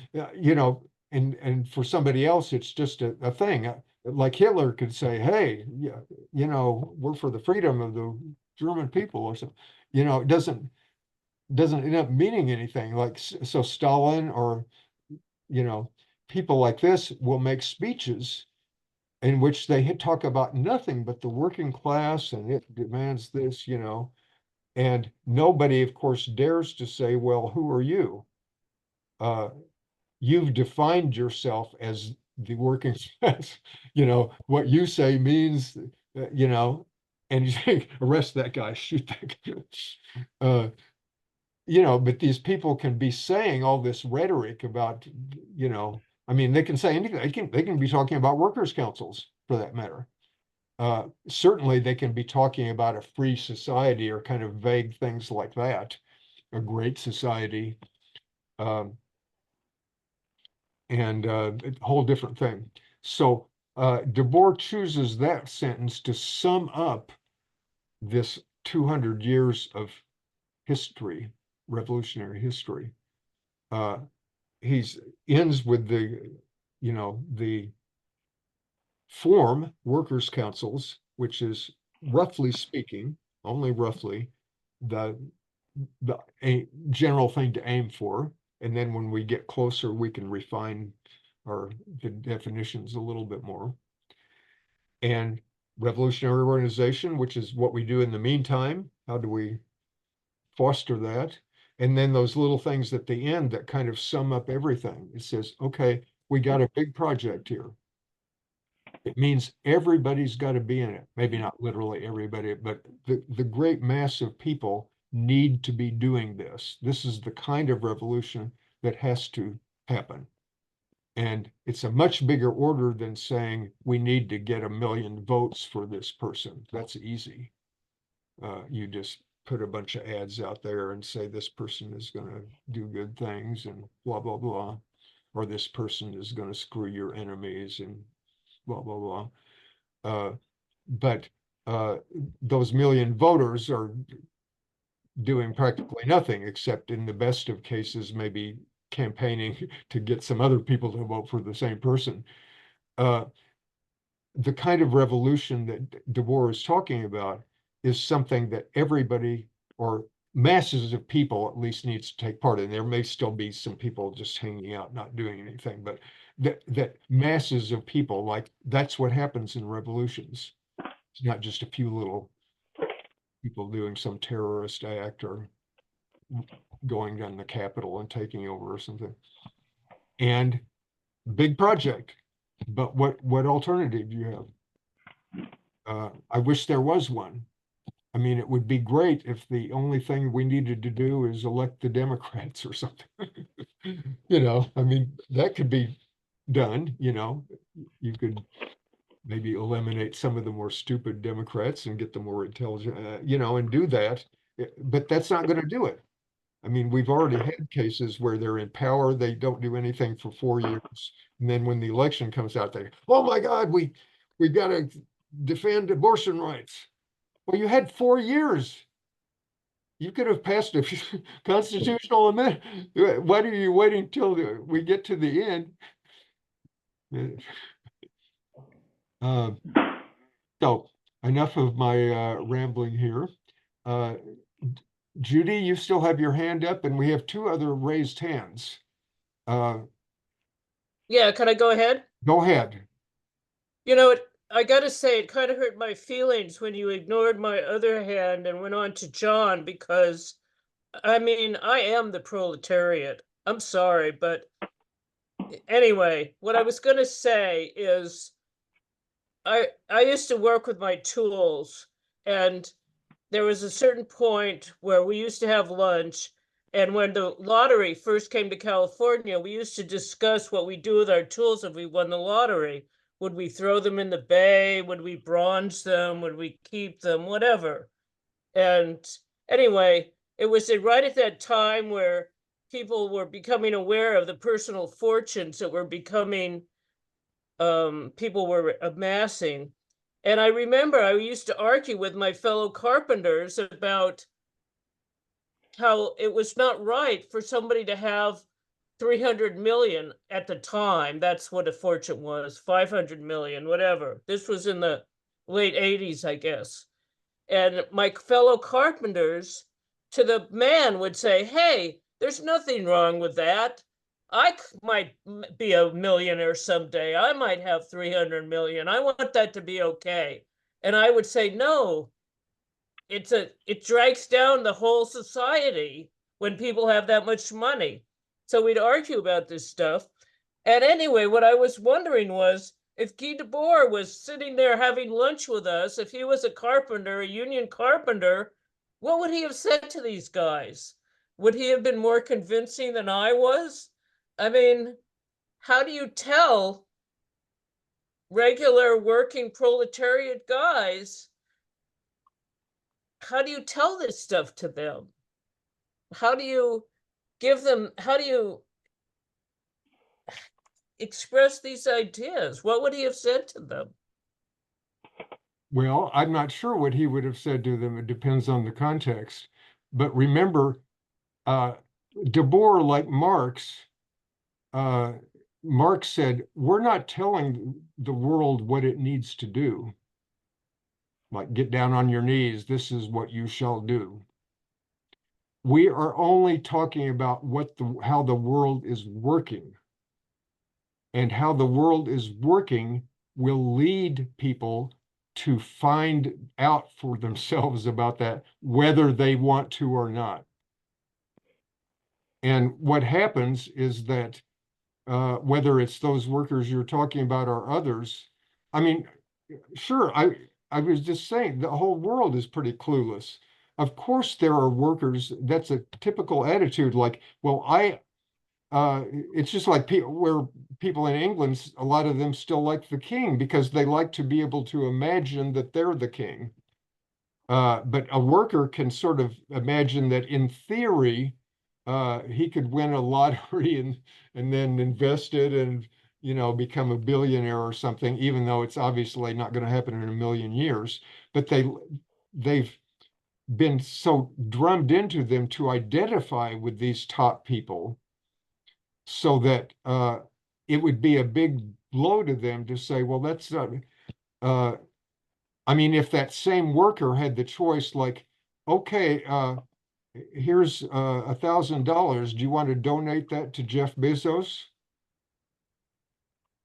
and for somebody else, it's just a thing. Like Hitler could say, hey, we're for the freedom of the German people or something. It doesn't end up meaning anything. Like, so Stalin or, people like this will make speeches in which they talk about nothing but the working class and it demands this, and nobody, of course, dares to say, well, who are you? You've defined yourself as the working class, what you say means, and you think, arrest that guy, shoot that guy. But these people can be saying all this rhetoric about, they can say anything. They can be talking about workers' councils for that matter. Certainly they can be talking about a free society or kind of vague things like that, a great society, and a whole different thing. So Debord chooses that sentence to sum up this 200 years of history, revolutionary history. He's ends with the form workers' councils, which is roughly speaking, only roughly, the a general thing to aim for. And then when we get closer, we can refine the definitions a little bit more. And revolutionary organization, which is what we do in the meantime. How do we foster that? And then those little things at the end that kind of sum up everything. It says, okay, we got a big project here. It means everybody's got to be in it. Maybe not literally everybody, but the great mass of people need to be doing this. This is the kind of revolution that has to happen. And it's a much bigger order than saying we need to get 1 million votes for this person. That's easy. You just put a bunch of ads out there and say this person is going to do good things and blah, blah, blah. Or this person is going to screw your enemies and blah, blah, blah. But those 1 million voters are doing practically nothing, except in the best of cases, maybe campaigning to get some other people to vote for the same person. The kind of revolution that Debord is talking about is something that everybody or masses of people at least needs to take part in. There may still be some people just hanging out, not doing anything, but that masses of people, like that's what happens in revolutions. It's not just a few little people doing some terrorist act or going down the Capitol and taking over or something. And big project, but what alternative do you have? I wish there was one. I mean, it would be great if the only thing we needed to do is elect the Democrats or something. You know, I mean, that could be done, you know. You could maybe eliminate some of the more stupid Democrats and get the more intelligent, you know, and do that. But that's not going to do it. I mean, we've already had cases where they're in power, they don't do anything for 4 years. And then when the election comes out, they, oh my God, we've got to defend abortion rights. Well, you had 4 years. You could have passed a constitutional amendment. Why are you waiting till we get to the end? Uh, so enough of my rambling here. Judy, you still have your hand up, and we have two other raised hands. Yeah, can I go ahead? Go ahead. You know, I gotta say, it kind of hurt my feelings when you ignored my other hand and went on to John, because, I mean, I am the proletariat. I'm sorry, but anyway, what I was gonna say is I used to work with my tools, and there was a certain point where we used to have lunch, and when the lottery first came to California, we used to discuss what we do with our tools if we won the lottery. Would we throw them in the bay? Would we bronze them? Would we keep them? Whatever. And anyway, it was right at that time where people were becoming aware of the personal fortunes that were becoming people were amassing. And I remember I used to argue with my fellow carpenters about how it was not right for somebody to have 300 million at the time. That's what a fortune was, 500 million, whatever. This was in the late 80s, I guess. And my fellow carpenters to the man would say, hey, there's nothing wrong with that. I might be a millionaire someday. I might have 300 million. I want that to be okay. And I would say, no, it drags down the whole society when people have that much money. So we'd argue about this stuff. And anyway, what I was wondering was, if Guy Debord was sitting there having lunch with us, if he was a carpenter, a union carpenter, what would he have said to these guys? Would he have been more convincing than I was? I mean, how do you tell regular working proletariat guys, how do you tell this stuff to them? How do you give them, how do you express these ideas? What would he have said to them? Well, I'm not sure what he would have said to them. It depends on the context. But remember, Debord, like Marx, Marx said, we're not telling the world what it needs to do. Like, get down on your knees, this is what you shall do. We are only talking about how the world is working. And how the world is working will lead people to find out for themselves about that, whether they want to or not. And what happens is that whether it's those workers you're talking about or others, I mean, sure, I was just saying the whole world is pretty clueless. Of course, there are workers, that's a typical attitude, like, well, it's just like where people in England, a lot of them still like the king because they like to be able to imagine that they're the king. But a worker can sort of imagine that in theory, he could win a lottery and then invest it and, you know, become a billionaire or something, even though it's obviously not going to happen in a million years. But they've been so drummed into them to identify with these top people so that it would be a big blow to them to say, well, that's not, I mean, if that same worker had the choice, like, okay, here's $1,000. Do you want to donate that to Jeff Bezos?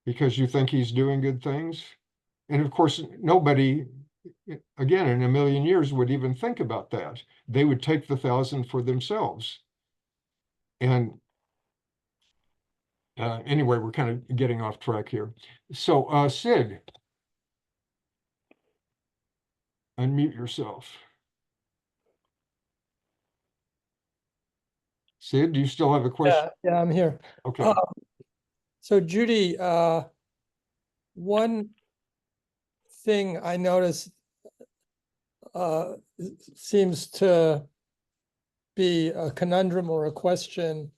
Because you think he's doing good things? And of course, nobody, again, in a million years would even think about that. They would take the 1,000 for themselves. And anyway, we're kind of getting off track here. So, Sid, unmute yourself. Sid, do you still have a question? Yeah, I'm here. Okay. So Judy, one thing I noticed seems to be a conundrum or a question,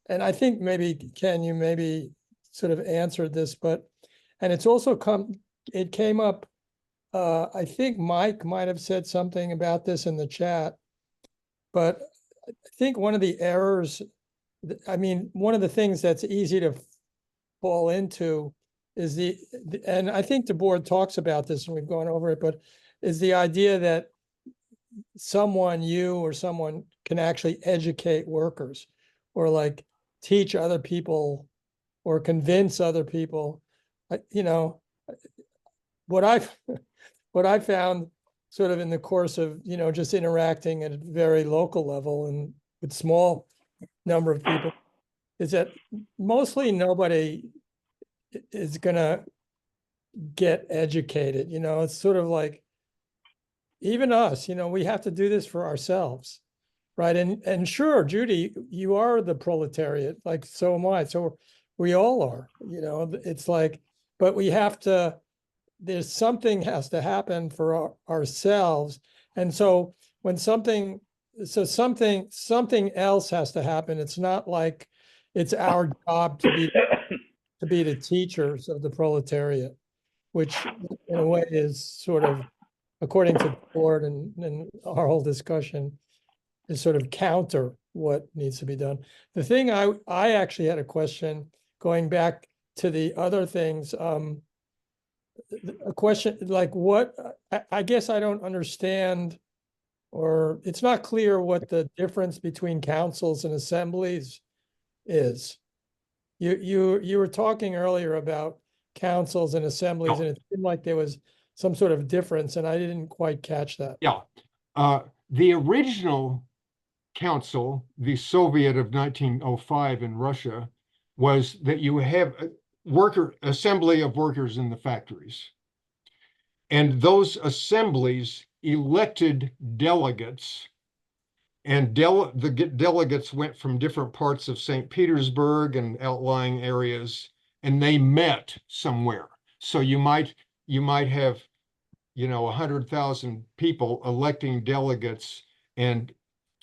and I think maybe, Ken, you maybe sort of answered this, and it's also it came up, I think Mike might have said something about this in the chat, but I think one of the errors, I mean, one of the things that's easy to fall into is and I think Debord talks about this and we've gone over it, but is the idea that you or someone can actually educate workers or like teach other people or convince other people. You know, what I found sort of in the course of, just interacting at a very local level and with small number of people is that mostly nobody is gonna get educated. It's sort of like, even us, we have to do this for ourselves, right? And sure, Judy, you are the proletariat, like so am I. So we all are, it's like, but we have to, there's something has to happen for ourselves. And so when something else has to happen, it's not like it's our job to be the teachers of the proletariat, which in a way is sort of, according to the board and our whole discussion, is sort of counter what needs to be done. The thing I actually had a question going back to the other things, a question like what, I guess I don't understand, or it's not clear what the difference between councils and assemblies is. You were talking earlier about councils and assemblies, and it seemed like there was some sort of difference, and I didn't quite catch that. Yeah. The original council, the Soviet of 1905 in Russia, was that you have a assembly of workers in the factories. And those assemblies elected delegates, and the delegates went from different parts of St. Petersburg and outlying areas, and they met somewhere. So you might have 100,000 people electing delegates, and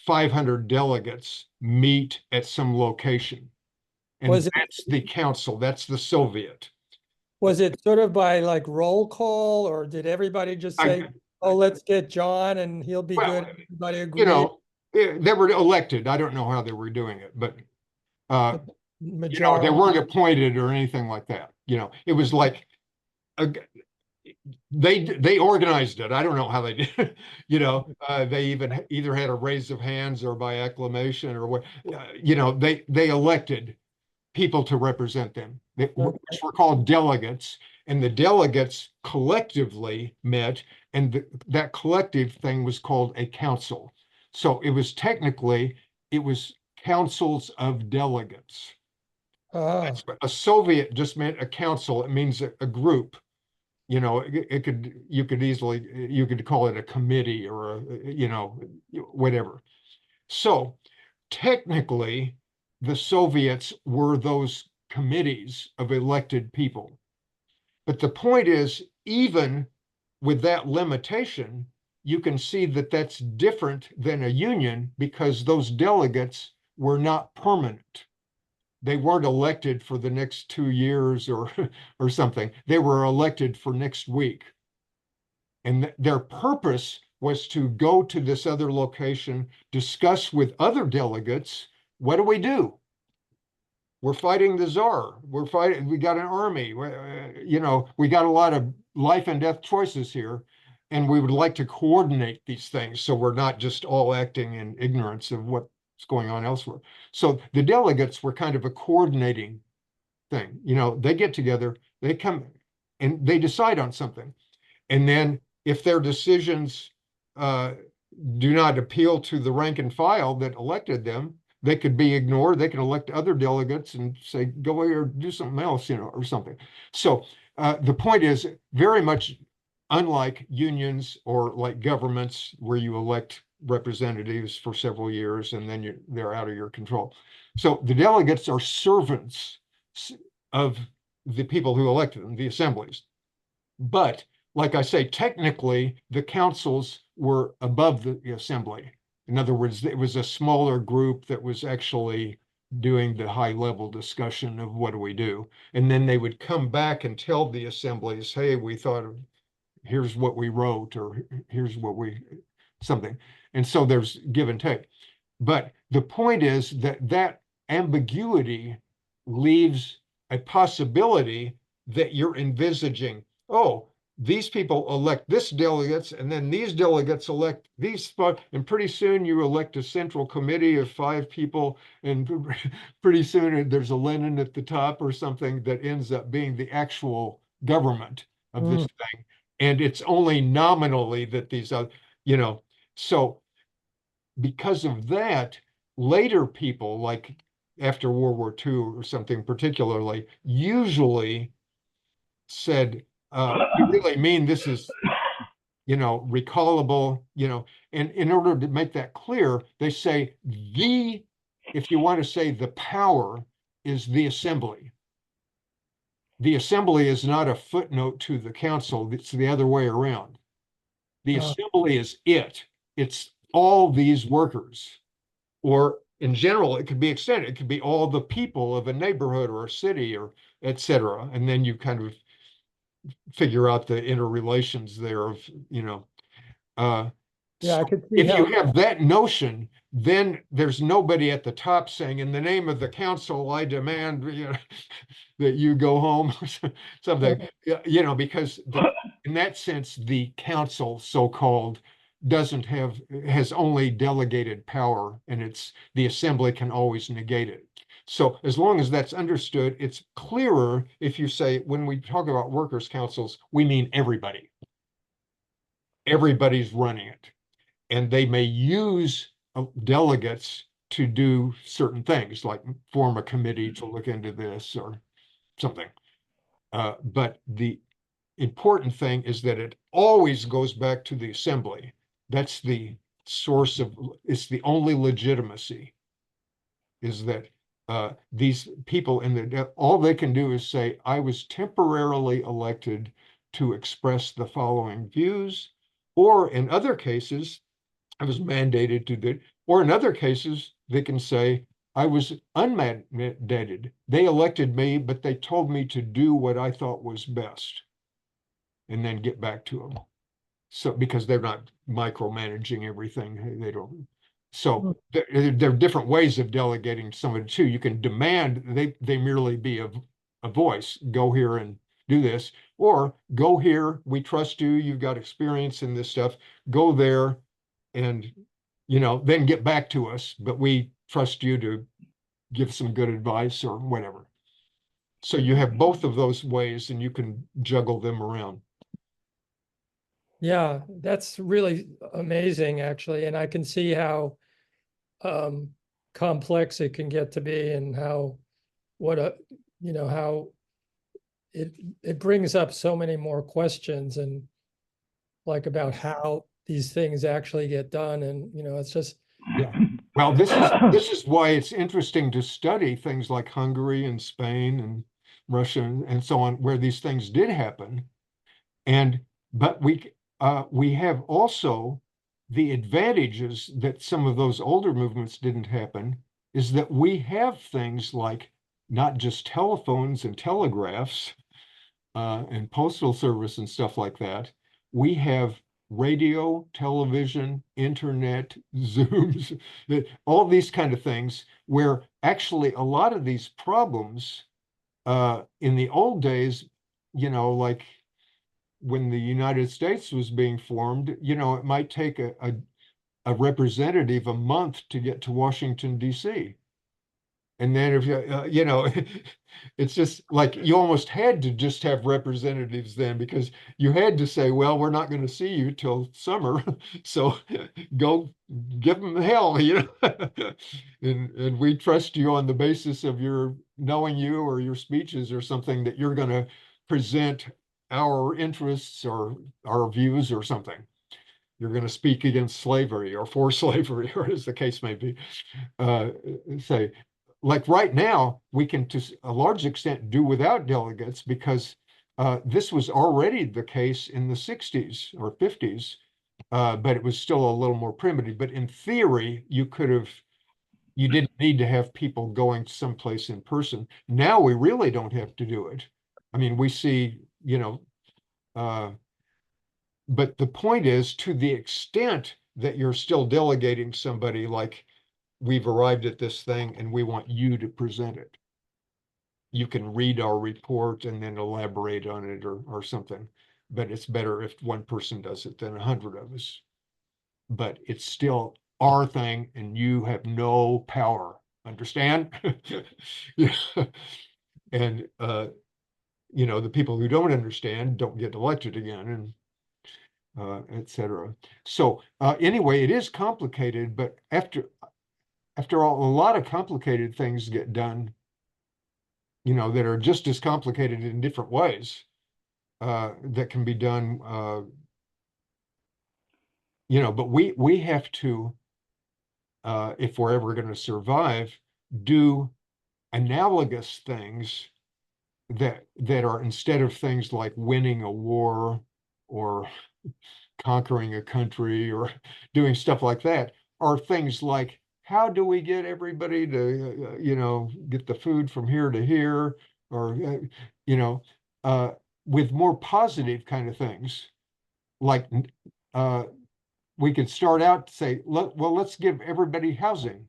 500 delegates meet at some location. And that's the council, that's the Soviet. Was it sort of by like roll call, or did everybody just say, oh, let's get John and he'll be good? Everybody agreed? They were elected. I don't know how they were doing it, but majority. they weren't appointed or anything like that. It was like they organized it. I don't know how they did it. They either had a raise of hands or by acclamation or what. They elected people to represent them, which were called delegates, and the delegates collectively met, and that collective thing was called a council. So it was councils of delegates. A Soviet just meant a council. It means a group. You could call it a committee or whatever. So technically, the Soviets were those committees of elected people. But the point is, even with that limitation, you can see that that's different than a union, because those delegates were not permanent. They weren't elected for the next 2 years or something. They were elected for next week. And their purpose was to go to this other location, discuss with other delegates, what do we do? We're fighting the czar. We got an army. We got a lot of life and death choices here, and we would like to coordinate these things so we're not just all acting in ignorance of what's going on elsewhere. So the delegates were kind of a coordinating thing. They get together, they come, and they decide on something. And then if their decisions do not appeal to the rank and file that elected them, they could be ignored. They can elect other delegates and say, go away or do something else, or something. So the point is, very much unlike unions or like governments where you elect representatives for several years, and then they're out of your control. So the delegates are servants of the people who elected them, the assemblies. But like I say, technically, the councils were above the assembly. In other words, it was a smaller group that was actually doing the high level discussion of what do we do. And then they would come back and tell the assemblies, hey, we thought of, here's what we wrote, or here's what we, something. And so there's give and take. But the point is that that ambiguity leaves a possibility that you're envisaging, oh, these people elect this delegates, and then these delegates elect these spots, and pretty soon you elect a central committee of 5 people, and pretty soon there's a Lenin at the top or something that ends up being the actual government of this thing. And it's only nominally that these are, you know, so because of that, later people, like after World War II or something particularly, usually said, we really mean this is, you know, recallable, you know, and in order to make that clear, they say if you want to say the power is the assembly. The assembly is not a footnote to the council, it's the other way around. The assembly is it. It's all these workers. Or in general, it could be extended. It could be all the people of a neighborhood or a city or et cetera. And then you kind of figure out the interrelations there of, you know, Yeah, I could see if how. you have that notion, then there's nobody at the top saying, in the name of the council, I demand, you know, that you go home, something, you know, because in that sense, the council, so-called, has only delegated power, and the assembly can always negate it. So as long as that's understood, it's clearer if you say, when we talk about workers' councils, we mean everybody. Everybody's running it. And they may use delegates to do certain things, like form a committee to look into this or something. But the important thing is that it always goes back to the assembly. That's the source of, it's the only legitimacy, is that these people all they can do is say, I was temporarily elected to express the following views, or in other cases, I was mandated to do, or in other cases, they can say, I was unmandated. They elected me, but they told me to do what I thought was best, and then get back to them. So, because they're not micromanaging everything, they don't. So there are different ways of delegating somebody too. You can demand they merely be a voice. Go here and do this, or go here. We trust you. You've got experience in this stuff. Go there, and you know, then get back to us. But we trust you to give some good advice or whatever. So you have both of those ways, and you can juggle them around. Yeah, that's really amazing, actually. And I can see how complex it can get to be, and how how it brings up so many more questions, and like about how these things actually get done. And it's just, yeah. Well, this is why it's interesting to study things like Hungary and Spain and Russia and so on, where these things did happen. But we have also the advantages that some of those older movements didn't happen, is that we have things like not just telephones and telegraphs and postal service and stuff like that. We have radio, television, internet, Zooms, all these kind of things, where actually a lot of these problems in the old days, like when the United States was being formed, it might take a representative a month to get to Washington, D.C. And then if it's just like you almost had to just have representatives then, because you had to say, well, we're not going to see you till summer. So go give them hell, and we trust you on the basis of your knowing you or your speeches or something, that you're going to present our interests or our views or something. you're going to speak against slavery or for slavery, or as the case may be. Say, like right now, we can to a large extent do without delegates because this was already the case in the 60s or 50s, but it was still a little more primitive. But in theory, you didn't need to have people going someplace in person. Now we really don't have to do it. I mean, we see, but the point is, to the extent that you're still delegating somebody, like we've arrived at this thing and we want you to present it. You can read our report and then elaborate on it or something, but it's better if one person does it than 100 of us. But it's still our thing and you have no power. Understand? Yeah. And, the people who don't understand don't get elected again and etc. So anyway, it is complicated, but after all, a lot of complicated things get done, that are just as complicated in different ways that can be done, but we have to, if we're ever going to survive, do analogous things that are, instead of things like winning a war or conquering a country or doing stuff like that, are things like, how do we get everybody to, get the food from here to here, or, with more positive kind of things, like we could start out to say, well, let's give everybody housing.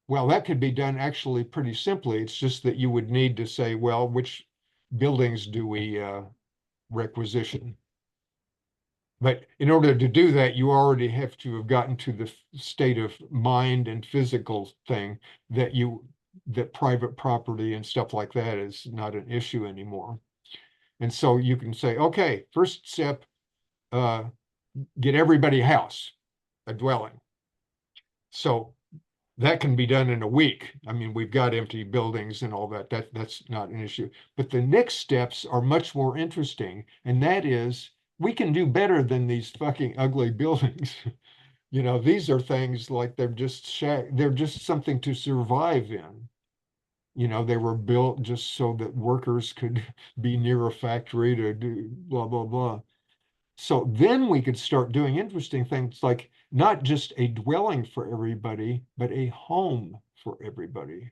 Well, that could be done actually pretty simply. It's just that you would need to say, well, which buildings do we requisition? But in order to do that, you already have to have gotten to the state of mind and physical thing that private property and stuff like that is not an issue anymore. And so you can say, okay, first step, get everybody a house, a dwelling. So that can be done in a week. I mean, we've got empty buildings and all that. That's not an issue. But the next steps are much more interesting. And that is, we can do better than these fucking ugly buildings. These are things like they're just something to survive in. They were built just so that workers could be near a factory to do blah, blah, blah. So then we could start doing interesting things like not just a dwelling for everybody, but a home for everybody.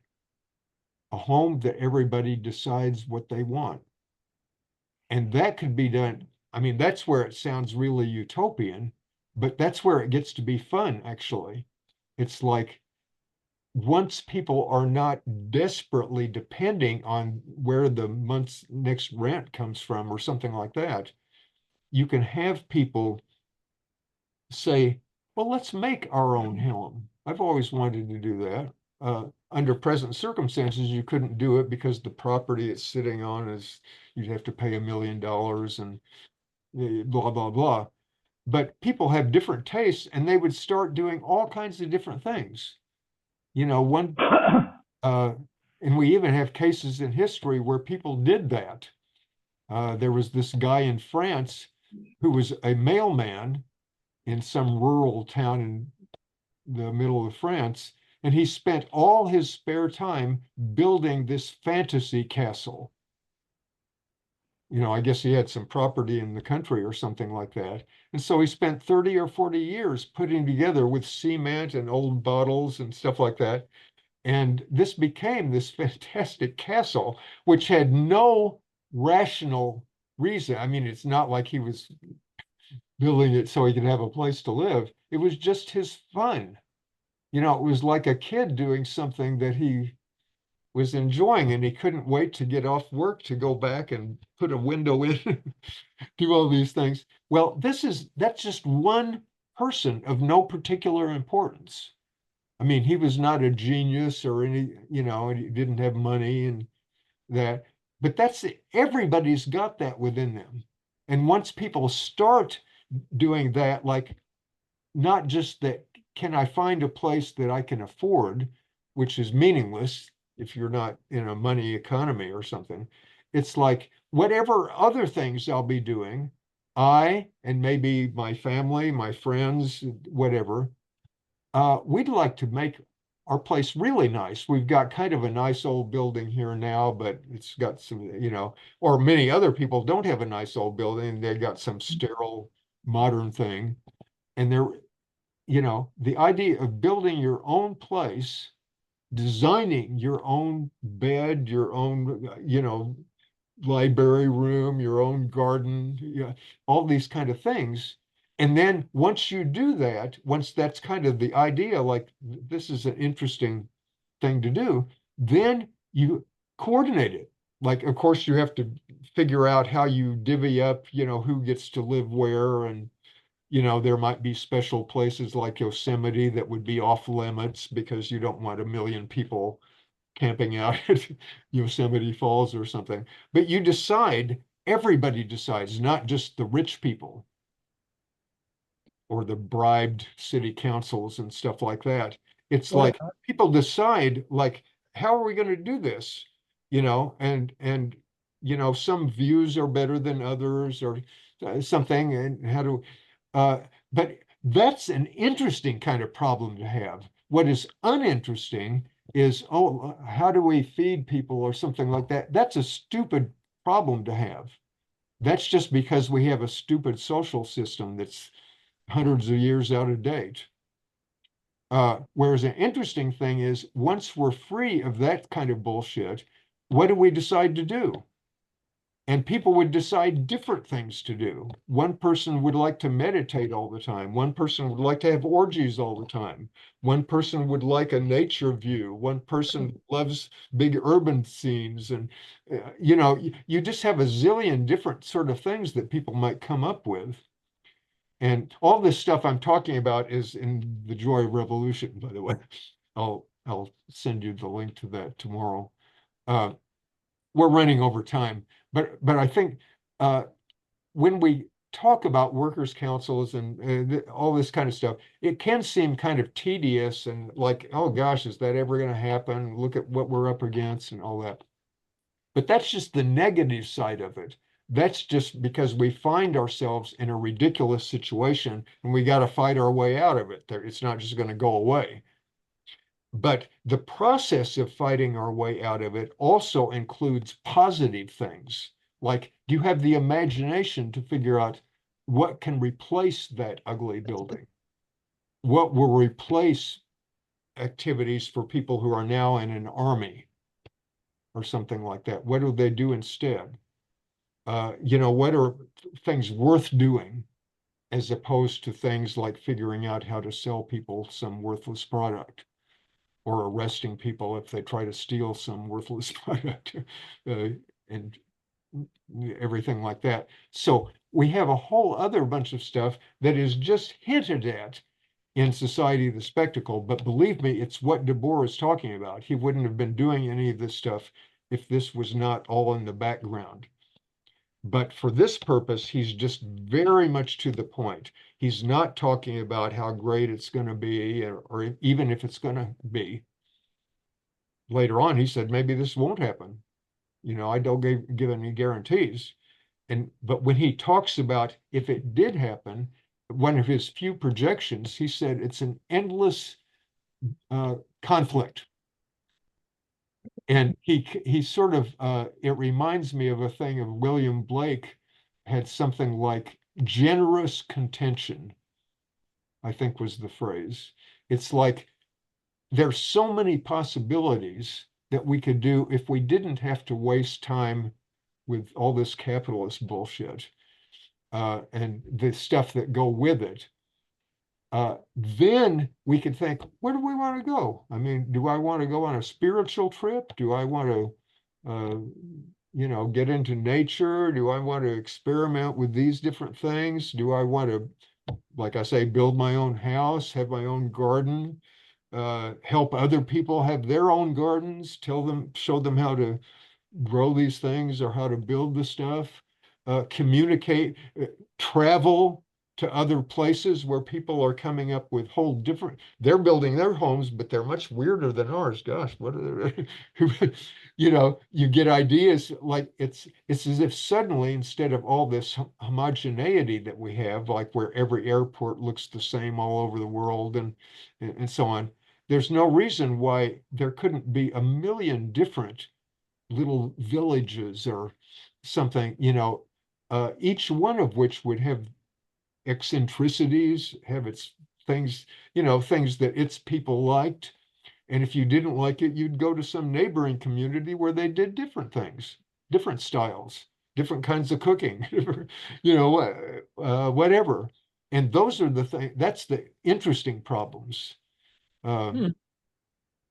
A home that everybody decides what they want. And that could be done. I mean, that's where it sounds really utopian, but that's where it gets to be fun, actually. It's like, once people are not desperately depending on where the month's next rent comes from or something like that, you can have people say, well, let's make our own home. I've always wanted to do that. Under present circumstances, you couldn't do it because the property it's sitting on you'd have to pay $1 million and blah, blah, blah. But people have different tastes and they would start doing all kinds of different things. And we even have cases in history where people did that. There was this guy in France who was a mailman in some rural town in the middle of France, and he spent all his spare time building this fantasy castle. I guess he had some property in the country or something like that. And so he spent 30 or 40 years putting together with cement and old bottles and stuff like that. And this became this fantastic castle, which had no rational reason. I mean, it's not like he was building it so he could have a place to live. It was just his fun. It was like a kid doing something that he was enjoying, and he couldn't wait to get off work to go back and put a window in, do all these things. Well, that's just one person of no particular importance. I mean, he was not a genius or any, and he didn't have money and that, but everybody's got that within them. And once people start doing that, like, not just that, can I find a place that I can afford, which is meaningless if you're not in a money economy or something. It's like, whatever other things I'll be doing, I and maybe my family, my friends, whatever, we'd like to make our place really nice. We've got kind of a nice old building here now, but it's got some, you know, or many other people don't have a nice old building. They got some sterile modern thing. And they're, you know, the idea of building your own place, designing your own bed, your own, you know, library room, your own garden, yeah, all these kind of things. And then once you do that, once that's kind of the idea, like this is an interesting thing to do, then you coordinate it. Like, of course, you have to figure out how you divvy up, you know, who gets to live where. And, you know, there might be special places like Yosemite that would be off limits because you don't want a million people camping out at Yosemite Falls or something. But you decide, everybody decides, not just the rich people or the bribed city councils and stuff like that. It's Well, like people decide, like, how are we going to do this? You know, and you know, some views are better than others or something, and how to but that's an interesting kind of problem to have. What is uninteresting is, oh, how do we feed people or something like that? That's a stupid problem to have. That's just because we have a stupid social system that's hundreds of years out of date. Whereas an interesting thing is once we're free of that kind of bullshit, what do we decide to do? And people would decide different things to do. One person would like to meditate all the time. One person would like to have orgies all the time. One person would like a nature view. One person loves big urban scenes. And, you know, you just have a zillion different sort of things that people might come up with. And all this stuff I'm talking about is in The Joy Revolution, by the way. I'll send you the link to that tomorrow. We're running over time, but I think when we talk about workers' councils and all this kind of stuff, it can seem kind of tedious and like, oh gosh, is that ever going to happen? Look at what we're up against and all that. But that's just the negative side of it. That's just because we find ourselves in a ridiculous situation and we got to fight our way out of it. It's not just going to go away. But the process of fighting our way out of it also includes positive things. Like, do you have the imagination to figure out what can replace that ugly building? What will replace activities for people who are now in an army or something like that? What do they do instead? You know, what are things worth doing as opposed to things like figuring out how to sell people some worthless product? Or arresting people if they try to steal some worthless product and everything like that. So we have a whole other bunch of stuff that is just hinted at in Society of the Spectacle. But believe me, it's what Debord is talking about. He wouldn't have been doing any of this stuff if this was not all in the background. But for this purpose, he's just very much to the point. He's not talking about how great it's going to be, or even if it's going to be. Later on, he said, maybe this won't happen. You know, I don't give any guarantees. But when he talks about if it did happen, one of his few projections, he said it's an endless conflict. And he sort of, it reminds me of a thing of William Blake had something like generous contention, I think was the phrase. It's like there's so many possibilities that we could do if we didn't have to waste time with all this capitalist bullshit and the stuff that go with it. Then we could think, where do we want to go? I mean, do I want to go on a spiritual trip? Do I want to, you know, get into nature? Do I want to experiment with these different things? Do I want to, like I say, build my own house, have my own garden, help other people have their own gardens, show them how to grow these things or how to build the stuff, communicate, travel to other places where people are coming up with whole different, they're building their homes, but they're much weirder than ours. Gosh, what are they? You know, you get ideas like it's as if suddenly, instead of all this homogeneity that we have, like where every airport looks the same all over the world and so on, there's no reason why there couldn't be a million different little villages or something, you know, each one of which would have eccentricities, have its things, you know, things that its people liked. And if you didn't like it, you'd go to some neighboring community where they did different things, different styles, different kinds of cooking, you know, whatever. And those are the things, that's the interesting problems.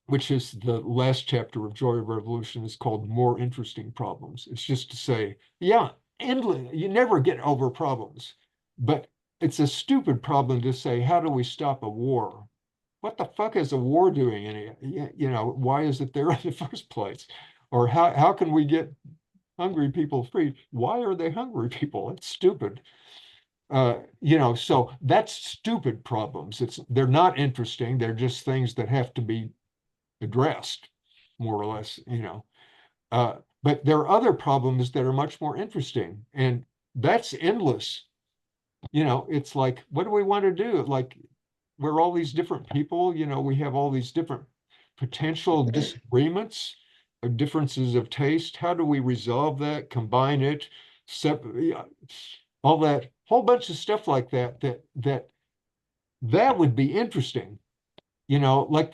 Which is the last chapter of Joy of Revolution, is called More Interesting Problems. It's just to say, yeah, endless, you never get over problems, but it's a stupid problem to say, how do we stop a war? What the fuck is a war doing? You know, why is it there in the first place? Or how can we get hungry people free? Why are they hungry people? It's stupid. You know, so that's stupid problems. They're not interesting. They're just things that have to be addressed, more or less, you know. But there are other problems that are much more interesting, and that's endless. You know, it's like, what do we want to do? Like, we're all these different people, you know, we have all these different potential disagreements, differences of taste. How do we resolve that, combine it, all that whole bunch of stuff like that would be interesting. You know, like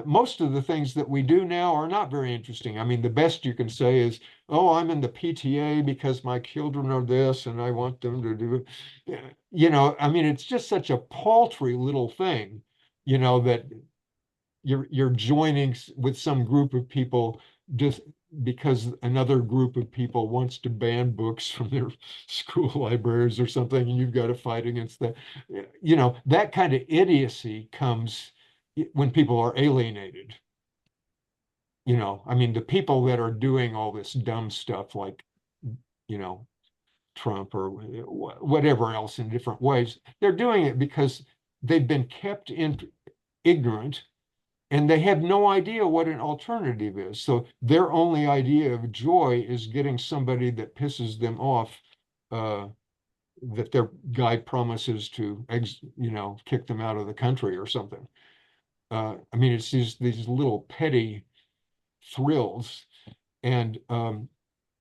most of the things that we do now are not very interesting. I mean, the best you can say is, oh, I'm in the PTA because my children are this and I want them to do it. You know, I mean, it's just such a paltry little thing, you know, that you're joining with some group of people just because another group of people wants to ban books from their school libraries or something, and you've got to fight against that. You know, that kind of idiocy comes when people are alienated. You know, I mean, the people that are doing all this dumb stuff, like, you know, Trump or whatever else in different ways, they're doing it because they've been kept in ignorant and they have no idea what an alternative is. So their only idea of joy is getting somebody that pisses them off, that their guy promises to, you know, kick them out of the country or something. I mean, it's these little petty thrills, and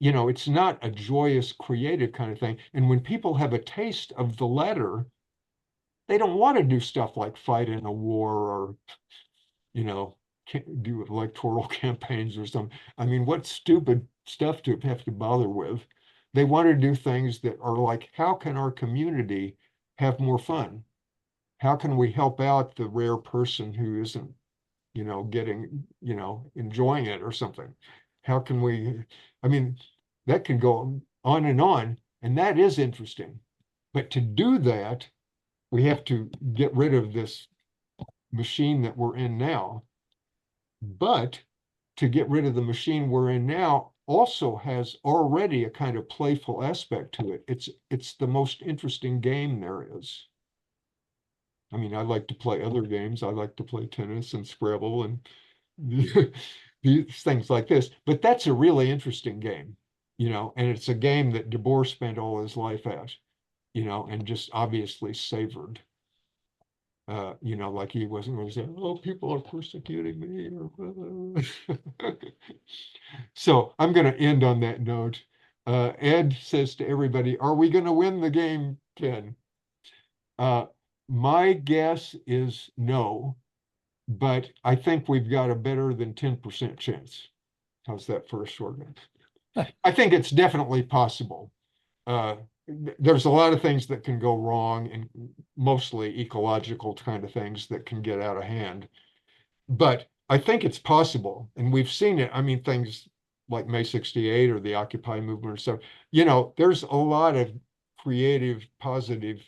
you know, it's not a joyous, creative kind of thing. And when people have a taste of the latter, they don't want to do stuff like fight in a war or, you know, do electoral campaigns or something. I mean, what stupid stuff to have to bother with. They want to do things that are like, how can our community have more fun? How can we help out the rare person who isn't, you know, getting, you know, enjoying it or something? How can we, I mean, that can go on, and that is interesting. But to do that, we have to get rid of this machine that we're in now. But to get rid of the machine we're in now also has already a kind of playful aspect to it. It's the most interesting game there is. I mean, I like to play other games. I like to play tennis and Scrabble and these things like this. But that's a really interesting game, you know, and it's a game that Debord spent all his life at, you know, and just obviously savored. You know, like he wasn't going to say, oh, people are persecuting me. So I'm going to end on that note. Ed says to everybody, are we going to win the game, Ken? My guess is no, but I think we've got a better than 10% chance. How's that for a short one? I think it's definitely possible. There's a lot of things that can go wrong, and mostly ecological kind of things that can get out of hand. But I think it's possible, and we've seen it. I mean, things like May 68 or the Occupy movement or stuff, you know, there's a lot of creative, positive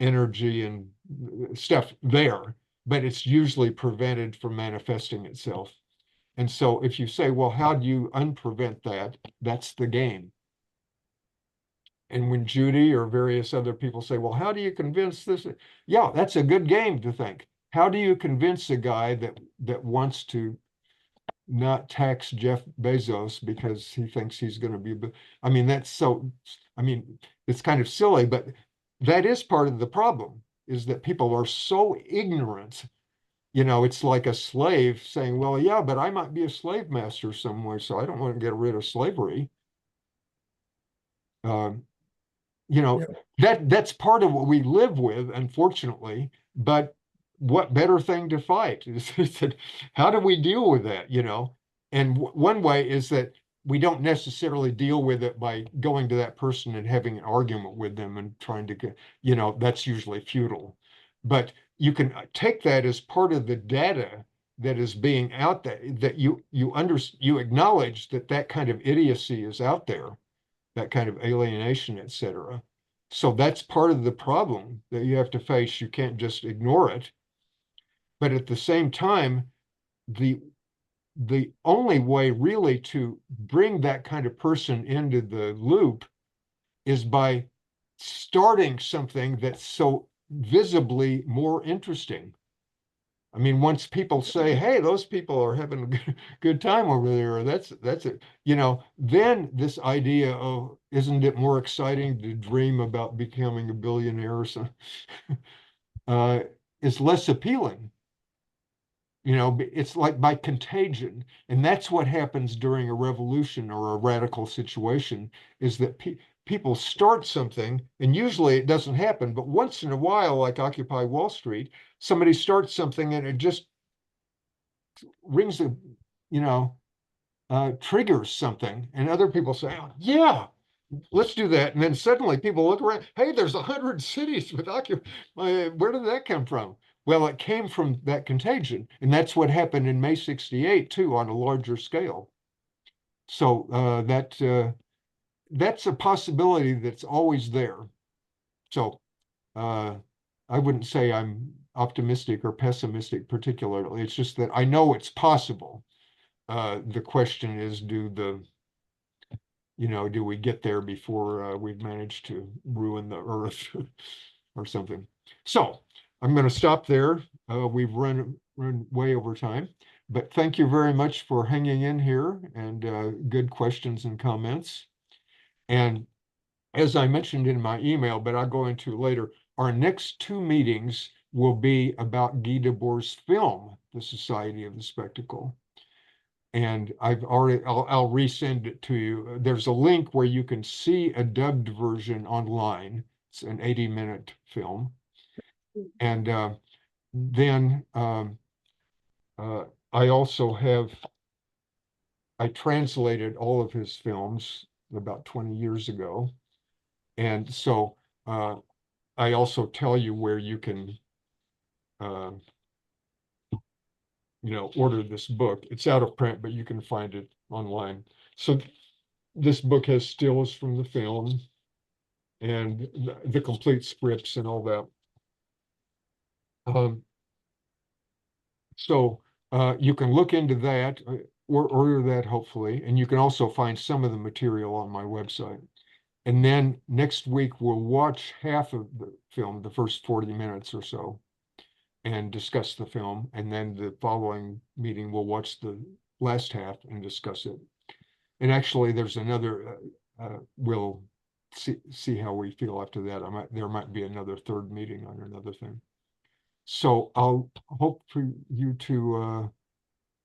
energy and stuff there, but it's usually prevented from manifesting itself. And so if you say, well, how do you unprevent that? That's the game. And when Judy or various other people say, well, how do you convince this? Yeah, that's a good game to think. How do you convince a guy that wants to not tax Jeff Bezos because he thinks he's going to be, I mean, it's kind of silly, but that is part of the problem, is that people are so ignorant. You know, it's like a slave saying, well, yeah, but I might be a slave master somewhere, so I don't want to get rid of slavery. You know, that's part of what we live with, unfortunately. But what better thing to fight is that how do we deal with that, you know? And one way is that we don't necessarily deal with it by going to that person and having an argument with them and trying to get, you know, that's usually futile. But you can take that as part of the data that is being out there, that you acknowledge that that kind of idiocy is out there, that kind of alienation, etc. So that's part of the problem that you have to face. You can't just ignore it. But at the same time, the only way really to bring that kind of person into the loop is by starting something that's so visibly more interesting. I mean, once people say, hey, those people are having a good time over there, that's it, you know, then this idea of, isn't it more exciting to dream about becoming a billionaire or something, is less appealing. You know, it's like by contagion. And that's what happens during a revolution or a radical situation, is that people start something, and usually it doesn't happen, but once in a while, like Occupy Wall Street, somebody starts something and it just rings a, you know, triggers something, and other people say, oh, yeah, let's do that. And then suddenly people look around, hey, there's 100 cities with Occupy. Where did that come from? Well, it came from that contagion. And that's what happened in May 68 too, on a larger scale. So that's a possibility that's always there. So I wouldn't say I'm optimistic or pessimistic particularly. It's just that I know it's possible. The question is, do we get there before we've managed to ruin the earth or something? So I'm going to stop there. We've run way over time, but thank you very much for hanging in here, and good questions and comments. And as I mentioned in my email, but I'll go into later, our next two meetings will be about Guy Debord's film, The Society of the Spectacle. And I'll resend it to you. There's a link where you can see a dubbed version online. It's an 80-minute film. And then I also I translated all of his films about 20 years ago. And so I also tell you where you can order this book. It's out of print, but you can find it online. So this book has stills from the film and the complete scripts and all that. So you can look into that or order that, hopefully. And you can also find some of the material on my website. And then next week, we'll watch half of the film, the first 40 minutes or so, and discuss the film. And then the following meeting, we'll watch the last half and discuss it. And actually, there's another, we'll see how we feel after that. There might be another third meeting on another thing. So I'll hope for you to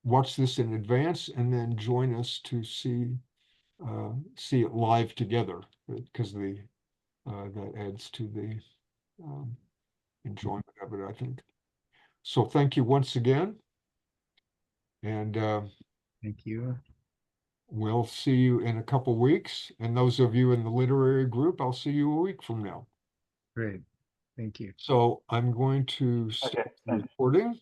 watch this in advance and then join us to see it live together, because that adds to the enjoyment of it, I think. So thank you once again. And thank you. We'll see you in a couple weeks. And those of you in the literary group, I'll see you a week from now. Great. Thank you. So I'm going to stop the recording.